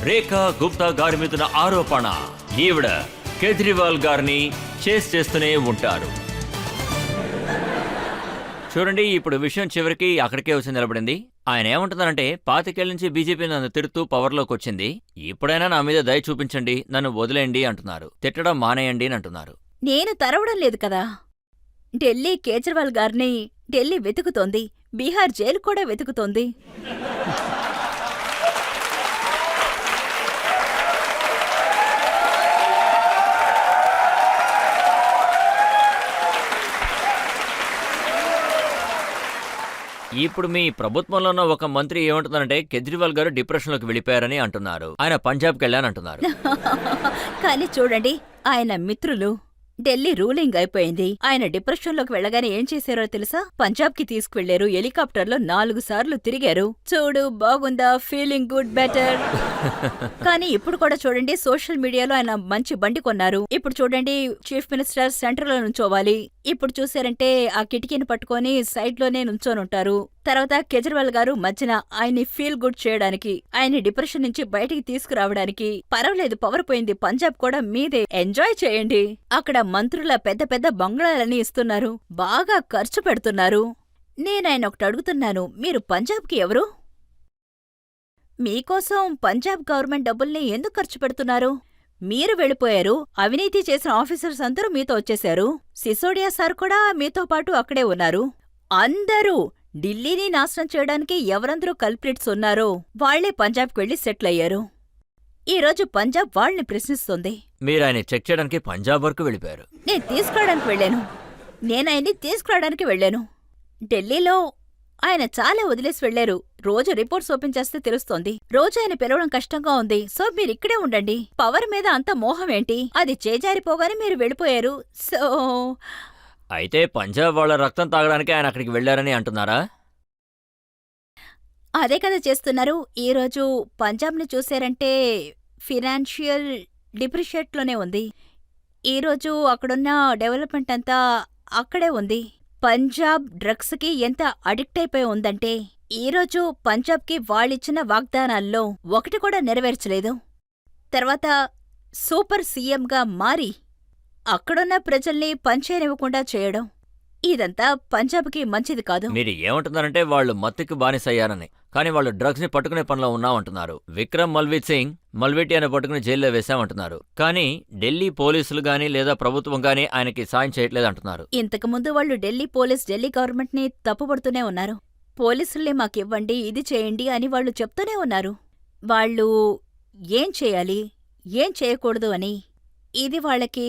రేఖా గుప్తా గారి మీద ఆరోపణ. ఈవిడ కేజ్రీవాల్ గారిని చేస్తూనే ఉంటారు. చూడండి, ఇప్పుడు విషయం చివరికి అక్కడికే వచ్చి నిలబడింది. ఆయన ఏమంటున్నారంటే, 25 ఏళ్ల నుంచి బీజేపీ నన్ను తిడుతూ పవర్లోకి వచ్చింది, ఇప్పుడైనా నా మీద దయ చూపించండి, నన్ను వదిలేయండి అంటున్నారు. తిట్టడం మానేయండి అని అంటున్నారు. నేను తరవడం లేదు కదా. ఢిల్లీ కేజ్రీవాల్ గారిని ఢిల్లీ వెతుకుతోంది, బీహార్ జైలు కూడా వెతుకుతోంది. ఇప్పుడు మీ ప్రభుత్వంలో ఉన్న ఒక మంత్రి ఏమంటున్నారంటే, కేజ్రీవాల్ గారు డిప్రెషన్లోకి వెళ్ళిపోయారని అంటున్నారు. ఆయన పంజాబ్కి వెళ్ళానంటున్నారు. కానీ చూడండి, ఆయన మిత్రులు ఢిల్లీ రూలింగ్ అయిపోయింది, ఆయన డిప్రెషన్లోకి వెళ్ళగానే ఏం చేశారో తెలుసా? పంజాబ్కి తీసుకువెళ్లారు, హెలికాప్టర్లో 4 సార్లు తిరిగారు. చూడు, బాగుందా? Feeling good, better. కానీ ఇప్పుడు కూడా చూడండి, సోషల్ మీడియాలో ఆయన మంచి బండి కొన్నారు. ఇప్పుడు చూడండి, చీఫ్ మినిస్టర్ సెంటర్ లో నుంచోవాలి. ఇప్పుడు చూసారంటే ఆ కిటికీని పట్టుకొని సైడ్ లోనే నుంచోనుంటారు. తర్వాత కేజ్రీవాల్ గారు మధ్యన ఆయన్ని ఫీల్ గుడ్ చేయడానికి, ఆయన్ని డిప్రెషన్ నుంచి బయటికి తీసుకురావడానికి, పర్వాలేదు పవర్ పోయింది, పంజాబ్ కూడా మీదే, ఎంజాయ్ చేయండి. అక్కడ మంత్రుల పెద్ద పెద్ద బంగ్లాలని ఇస్తున్నారు, బాగా ఖర్చు పెడుతున్నారు. నేనాయన ఒకటి అడుగుతున్నాను, మీరు పంజాబ్కి ఎవరు? మీకోసం పంజాబ్ గవర్నమెంట్ డబ్బుల్ని ఎందుకు ఖర్చు పెడుతున్నారు? మీరు వెళ్ళిపోయారు, అవినీతి చేసిన ఆఫీసర్స్ అందరూ మీతో వచ్చేశారు, సిసోడియా సార్ కూడా మీతో పాటు అక్కడే ఉన్నారు. అందరూ ఢిల్లీని నాశనం చేయడానికి ఎవరందరూ కల్ప్రిట్స్ ఉన్నారో వాళ్లే పంజాబ్కి వెళ్లి సెటిల్ అయ్యారు. ఈరోజు పంజాబ్ వాళ్ళని ప్రశ్నిస్తుంది. మీరు ఆయన చెక్ చేయడానికి పంజాబ్ వరకు వెళ్ళిపోయారు. నేను తీసుకురావడానికి వెళ్ళాను, నేనాయన్ని తీసుకురావడానికి వెళ్ళాను. ఢిల్లీలో ఆయన చాలా వదిలేసి వెళ్లారు. రోజు రిపోర్ట్స్ ఓపెన్ చేస్తే తెలుస్తోంది. రోజు ఆయన పిలవడం కష్టంగా ఉంది. సో మీరిక్కడే ఉండండి. పవర్ మీద అంత మోహం ఏంటి? అది చేజారిపోగానే మీరు వెళ్ళిపోయారు. సో అయితే పంజాబ్ వాళ్ళ రక్తం తాగడానికి ఆయన అక్కడికి వెళ్లారని అంటున్నారా? అదే కదా చేస్తున్నారు. ఈరోజు పంజాబ్ని చూశారంటే ఫినాన్షియల్ డిప్రిషియేట్లోనే ఉంది. ఈరోజు అక్కడున్న డెవలప్మెంట్ అంతా అక్కడే ఉంది. పంజాబ్ డ్రగ్స్కి ఎంత అడిక్ట్ అయిపోయి ఉందంటే, ఈరోజు పంజాబ్కి వాళ్ళిచ్చిన వాగ్దానాల్లో ఒకటి కూడా నెరవేర్చలేదు. తర్వాత సూపర్ సీఎంగా మారి అక్కడున్న ప్రజల్ని పనిచేయనివ్వకుండా చేయడం, ఇదంతా పంజాబ్కి మంచిది కాదు. మీరు ఏమంటున్నారంటే వాళ్ళు మత్తుకి బానిసయ్యారని, కానీ వాళ్ళు డ్రగ్స్ ని పట్టుకునే పనిలో ఉన్నామంటున్నారు. విక్రమ్ మల్వీత్ సింగ్ మల్వేటి అని పట్టుకుని జైల్లో వేశామంటున్నారు. కానీ ఢిల్లీ పోలీసులు గానీ లేదా ప్రభుత్వం గానీ ఆయనకి సాయం చేయట్లేదంటున్నారు. ఇంతకుముందు వాళ్ళు ఢిల్లీ గవర్నమెంట్ ని తప్పుపడుతూనే ఉన్నారు. పోలీసుల్ని మాకివ్వండి, ఇది చేయండి అని వాళ్ళు చెప్తూనే ఉన్నారు. వాళ్ళు ఏం చేయాలి, ఏం చేయకూడదు అని ఇది వాళ్ళకి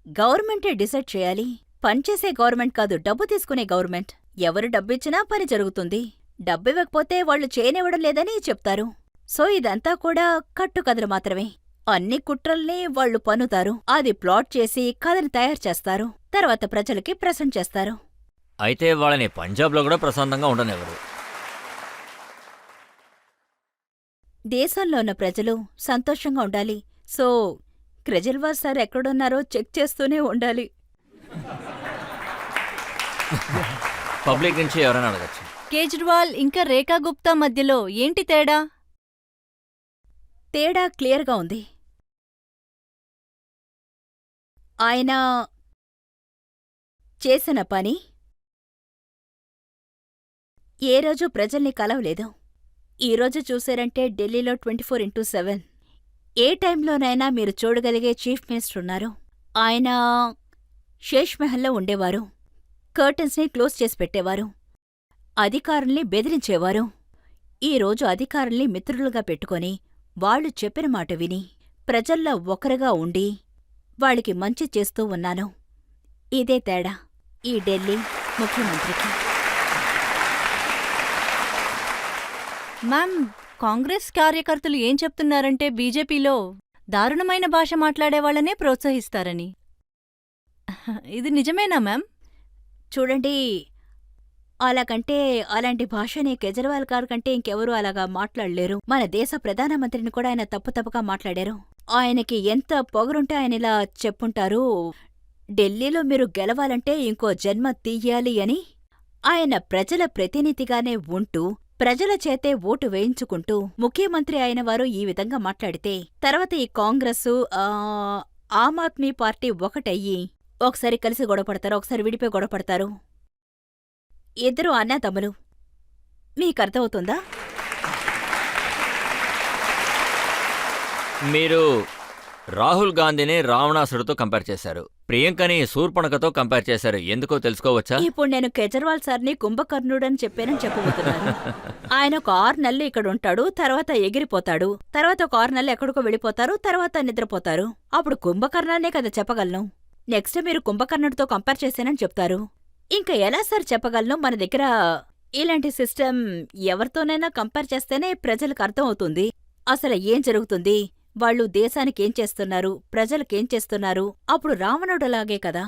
గవర్నమెంటే డిసైడ్ చేయాలి. పనిచేసే గవర్నమెంట్ కాదు, డబ్బు తీసుకునే గవర్నమెంట్. ఎవరు డబ్బిచ్చినా పని జరుగుతుంది. డబ్బివ్వకపోతే వాళ్ళు చేయనివ్వడం లేదని చెప్తారు. సో ఇదంతా కూడా కట్టుకథలు మాత్రమే. అన్ని కుట్రల్ని వాళ్లు పన్నుతారు, అది ప్లాట్ చేసి కథని తయారు చేస్తారు, తర్వాత ప్రజలకి ప్రెజెంట్ చేస్తారు. అయితే వాళ్ళని పంజాబ్లో కూడా ప్రశాంతంగా ఉండనివ్వరు. దేశంలో ఉన్న ప్రజలు సంతోషంగా ఉండాలి. సో కేజ్రీవాల్ సార్ ఎక్కడున్నారో చెక్ చేస్తూనే ఉండాలి. పబ్లిక్ నుంచి ఎవరైనా అడగచ్చు. కేజ్రీవాల్ ఇంకా రేఖా గుప్తా మధ్యలో ఏంటి తేడా? తేడా క్లియర్గా ఉంది. ఆయన చేసిన పని ఏ రోజు ప్రజల్ని కలవలేదు. ఈరోజు చూశారంటే ఢిల్లీలో 24x7 ఏ టైంలోనైనా మీరు చూడగలిగే చీఫ్ మినిస్టర్ ఉన్నారు. ఆయన షేష్ మహల్లో ఉండేవారు. కర్టన్స్ని క్లోజ్ చేసి పెట్టేవారు. అధికారుల్ని బెదిరించేవారు. ఈరోజు అధికారుల్ని మిత్రులుగా పెట్టుకొని వాళ్ళు చెప్పిన మాట విని ప్రజల్లో ఒకరుగా ఉండి వాళ్ళకి మంచి చేస్తూ ఉన్నాను. ఇదే తేడా ఈ ఢిల్లీ ముఖ్యమంత్రికి. మ్యామ్, కాంగ్రెస్ కార్యకర్తలు ఏం చెప్తున్నారంటే బీజేపీలో దారుణమైన భాష మాట్లాడేవాళ్లనే ప్రోత్సహిస్తారని. ఇది నిజమేనా మ్యామ్? చూడండి, అలాగంటే అలాంటి భాషని కేజ్రీవాల్ గారి కంటే ఇంకెవరూ అలాగా మాట్లాడలేరు. మన దేశ ప్రధానమంత్రిని కూడా ఆయన తప్పుగా మాట్లాడారు. ఆయనకి ఎంత పొగరుంటే ఆయన ఇలా చెప్పుంటారు, ఢిల్లీలో మీరు గెలవాలంటే ఇంకో జన్మ తీయాలి అని. ఆయన ప్రజల ప్రతినిధిగానే ఉంటూ ప్రజల చేతే ఓటు వేయించుకుంటూ ముఖ్యమంత్రి అయిన వారు ఈ విధంగా మాట్లాడితే తర్వాత ఈ కాంగ్రెస్ ఆమ్ ఆద్మీ పార్టీ ఒకటయ్యి ఒకసారి కలిసి గొడవపడతారు, ఒకసారి విడిపోయి గొడవపడతారు. ఇద్దరు అన్నదమ్ములు. మీకర్థమవుతుందా? మీరు రాహుల్ గాంధీని రావణాసుడితో కంపేర్ చేశారు, ప్రియాంకని శూర్పణఖతో కంపేర్ చేశారు. ఎందుకో తెలుసుకోవచ్చా? ఇప్పుడు నేను కేజ్రీవాల్ సార్ని కుంభకర్ణుడని చెప్పానని చెప్పబోతున్నాను. ఆయన ఒక 6 నెలలు ఇక్కడ ఉంటాడు, తర్వాత ఎగిరిపోతాడు, తర్వాత ఒక 6 నెలలు ఎక్కడికో వెళ్ళిపోతారు, తర్వాత నిద్రపోతారు. అప్పుడు కుంభకర్ణాన్నే కదా చెప్పగలను. నెక్స్ట్ మీరు కుంభకర్ణుడితో కంపేర్ చేశానని చెప్తారు. ఇంకా ఎలా సార్ చెప్పగలను? మన దగ్గర ఇలాంటి సిస్టమ్ ఎవరితోనైనా కంపేర్ చేస్తేనే ప్రజలకు అర్థం అవుతుంది అసలు ఏం జరుగుతుంది, వాళ్ళు దేశానికేం చేస్తున్నారు, ప్రజలకేం చేస్తున్నారు. అప్పుడు రావణుడలాగే కదా.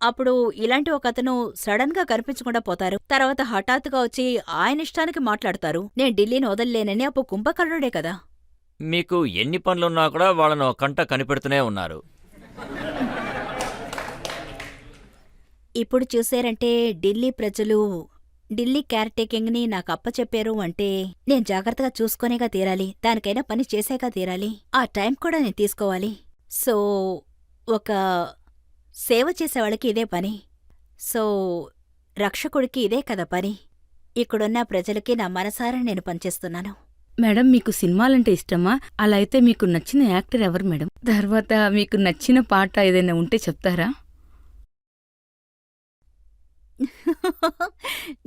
అప్పుడు ఇలాంటి ఒక అతను సడన్ గా కనిపించకుండా పోతారు, తర్వాత హఠాత్తుగా వచ్చి ఆయన ఇష్టానికి మాట్లాడతారు. నేను ఢిల్లీని వదల్లేనని. అప్పుడు కుంభకర్ణుడే కదా. మీకు ఎన్ని పనులున్నా కూడా వాళ్ళను కంట కనిపెడుతూనే ఉన్నారు. ఇప్పుడు చూసారంటే ఢిల్లీ ప్రజలు ఢిల్లీ కేర్ టేకింగ్ని నాకు అప్పచెప్పారు అంటే నేను జాగ్రత్తగా చూసుకునేగా తీరాలి, దానికైనా పని చేసేగా తీరాలి. ఆ టైం కూడా నేను తీసుకోవాలి. సో ఒక సేవ చేసేవాళ్ళకి ఇదే పని. సో రక్షకుడికి ఇదే కదా పని. ఇక్కడున్న ప్రజలకి నా మనసారా నేను పనిచేస్తున్నాను. మేడం, మీకు సినిమాలంటే ఇష్టమా? అలా అయితే మీకు నచ్చిన యాక్టర్ ఎవరు మేడం? తర్వాత మీకు నచ్చిన పాట ఏదైనా ఉంటే చెప్తారా?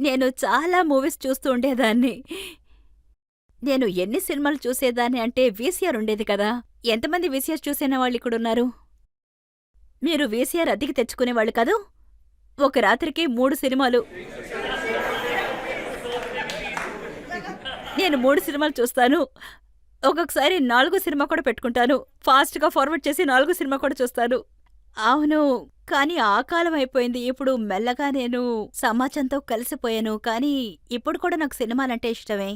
నేను చాలా మూవీస్ చూస్తూ ఉండేదాన్ని. నేను ఎన్ని సినిమాలు చూసేదాన్ని అంటే వీసీఆర్ ఉండేది కదా. ఎంతమంది వీసీఆర్ చూసేన వాళ్ళు ఇక్కడున్నారు? మీరు వీసీఆర్ అద్దెకి తెచ్చుకునేవాళ్ళు కదూ. ఒక రాత్రికి 3 సినిమాలు. నేను 3 సినిమాలు చూస్తాను. ఒక్కొక్కసారి 4వ సినిమా కూడా పెట్టుకుంటాను. ఫాస్ట్గా ఫార్వర్డ్ చేసి 4వ సినిమా కూడా చూస్తాను. అవును, కానీ ఆ కాలం అయిపోయింది. ఇప్పుడు మెల్లగా నేను సమాజంతో కలిసిపోయాను. కానీ ఇప్పుడు కూడా నాకు సినిమాలంటే ఇష్టమే.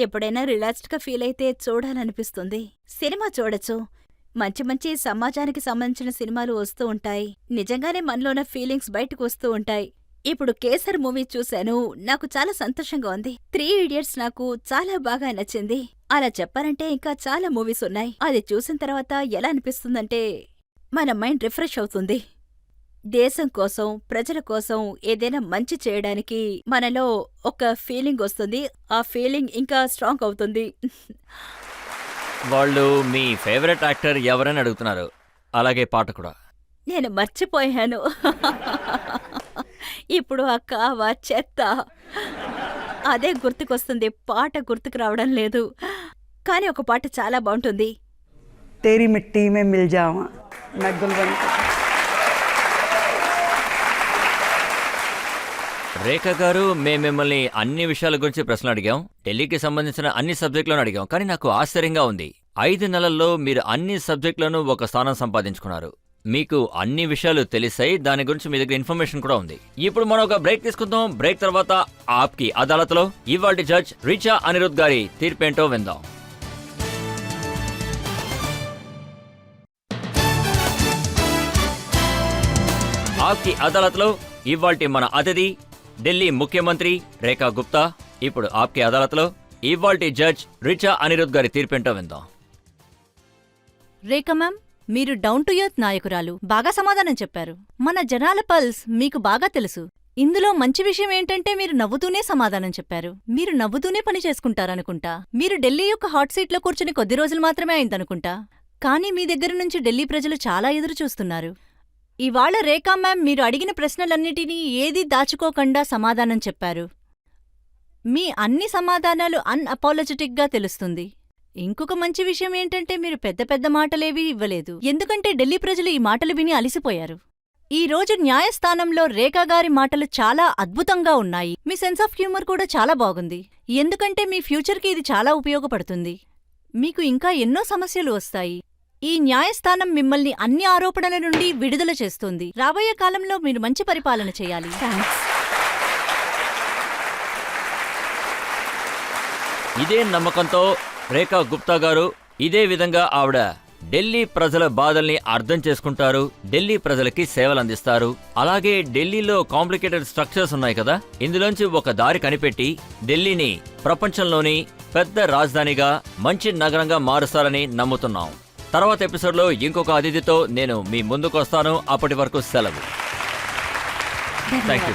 ఎప్పుడైనా రిలాక్స్డ్గా ఫీల్ అయితే చూడాలనిపిస్తుంది. సినిమా చూడొచ్చు. మంచి మంచి సమాజానికి సంబంధించిన సినిమాలు వస్తూ ఉంటాయి. నిజంగానే మనలోన ఫీలింగ్స్ బయటకు వస్తూ ఉంటాయి. ఇప్పుడు కేసర్ మూవీ చూశాను, నాకు చాలా సంతోషంగా ఉంది. 3 ఇడియట్స్ నాకు చాలా బాగా నచ్చింది. అలా చెప్పారంటే ఇంకా చాలా మూవీస్ ఉన్నాయి. అది చూసిన తర్వాత ఎలా అనిపిస్తుందంటే మన మైండ్ రిఫ్రెష్ అవుతుంది. దేశం కోసం, ప్రజల కోసం ఏదైనా మంచి చేయడానికి మనలో ఒక ఫీలింగ్ వస్తుంది. ఆ ఫీలింగ్ ఇంకా స్ట్రాంగ్ అవుతుంది. వాళ్ళు మీ ఫేవరెట్ యాక్టర్ ఎవరని అడుగుతున్నారు, అలాగే పాట కూడా. నేను మర్చిపోయాను. ఇప్పుడు ఆ కావా చెత్త అదే గుర్తుకొస్తుంది, పాట గుర్తుకు రావడం లేదు. కానీ ఒక పాట చాలా బాగుంటుంది. तेरी मिट्टी में मिल जावा मैं गुलवन। రేఖ గారు, మేము మిమ్మల్ని అన్ని విషయాల గురించి ప్రశ్నలు అడిగాం, ఢిల్లీకి సంబంధించిన అన్ని సబ్జెక్టులను అడిగాం. కానీ నాకు ఆశ్చర్యంగా ఉంది, 5 నెలల్లో మీరు అన్ని సబ్జెక్టులను ఒక స్థానం సంపాదించుకున్నారు. మీకు అన్ని విషయాలు తెలిసాయి, దాని గురించి మీ దగ్గర ఇన్ఫర్మేషన్ కూడా ఉంది. ఇప్పుడు మనం ఒక బ్రేక్ తీసుకుందాం. బ్రేక్ తర్వాత ఆప్కి అదాలత్లో ఇవాల్టి జడ్జ్ రిచా అనిరుద్ గారి తీర్పేంటో విందాం. ఆప్కి అదాలత్లో ఇవాల్టి మన అతిథి ఢిల్లీ ముఖ్యమంత్రి రేఖా గుప్తా. ఇప్పుడు ఆప్కి అదాలత్లో ఇవాల్టి జడ్జ్ రిచా అనిరుద్ గారి తీర్పేంటో విందాం. రేఖ మ్యామ్, మీరు డౌన్ టు ఎర్త్ నాయకురాలు, బాగా సమాధానం చెప్పారు. మన జనాల పల్స్ మీకు బాగా తెలుసు. ఇందులో మంచి విషయం ఏంటంటే మీరు నవ్వుతూనే సమాధానం చెప్పారు. మీరు నవ్వుతూనే పని చేసుకుంటారనుకుంటా. మీరు ఢిల్లీ యొక్క హాట్ సీట్లో కూర్చుని కొద్ది రోజులు మాత్రమే అయిందనుకుంటా. కానీ మీ దగ్గర నుంచి ఢిల్లీ ప్రజలు చాలా ఎదురు చూస్తున్నారు. ఇవాళ రేఖా మ్యామ్ మీరు అడిగిన ప్రశ్నలన్నిటినీ ఏదీ దాచుకోకుండా సమాధానం చెప్పారు. మీ అన్ని సమాధానాలు అన్అపాలజెటిక్గా తెలుస్తుంది. ఇంకొక మంచి విషయం ఏంటంటే మీరు పెద్ద పెద్ద మాటలేవీ ఇవ్వలేదు, ఎందుకంటే ఢిల్లీ ప్రజలు ఈ మాటలు విని అలిసిపోయారు. ఈ రోజు న్యాయస్థానంలో రేఖా గారి మాటలు చాలా అద్భుతంగా ఉన్నాయి. మీ సెన్స్ ఆఫ్ హ్యూమర్ కూడా చాలా బాగుంది, ఎందుకంటే మీ ఫ్యూచర్కి ఇది చాలా ఉపయోగపడుతుంది. మీకు ఇంకా ఎన్నో సమస్యలు వస్తాయి. ఈ న్యాయస్థానం మిమ్మల్ని అన్ని ఆరోపణల నుండి విడుదల చేస్తుంది. రాబోయే కాలంలో మీరు మంచి పరిపాలన చేయాలి. ఇదే నమ్మకంతో రేఖా గుప్తా గారు ఇదే విధంగా ఆవిడ ఢిల్లీ ప్రజల బాధల్ని అర్థం చేసుకుంటారు, ఢిల్లీ ప్రజలకి సేవలందిస్తారు. అలాగే ఢిల్లీలో కాంప్లికేటెడ్ స్ట్రక్చర్స్ ఉన్నాయి కదా, ఇందులోంచి ఒక దారి కనిపెట్టి ఢిల్లీని ప్రపంచంలోని పెద్ద రాజధానిగా, మంచి నగరంగా మారుస్తారని నమ్ముతున్నాం. తర్వాత ఎపిసోడ్లో ఇంకొక అతిథితో నేను మీ ముందుకు వస్తాను. అప్పటి వరకు సెలవు. Thank you.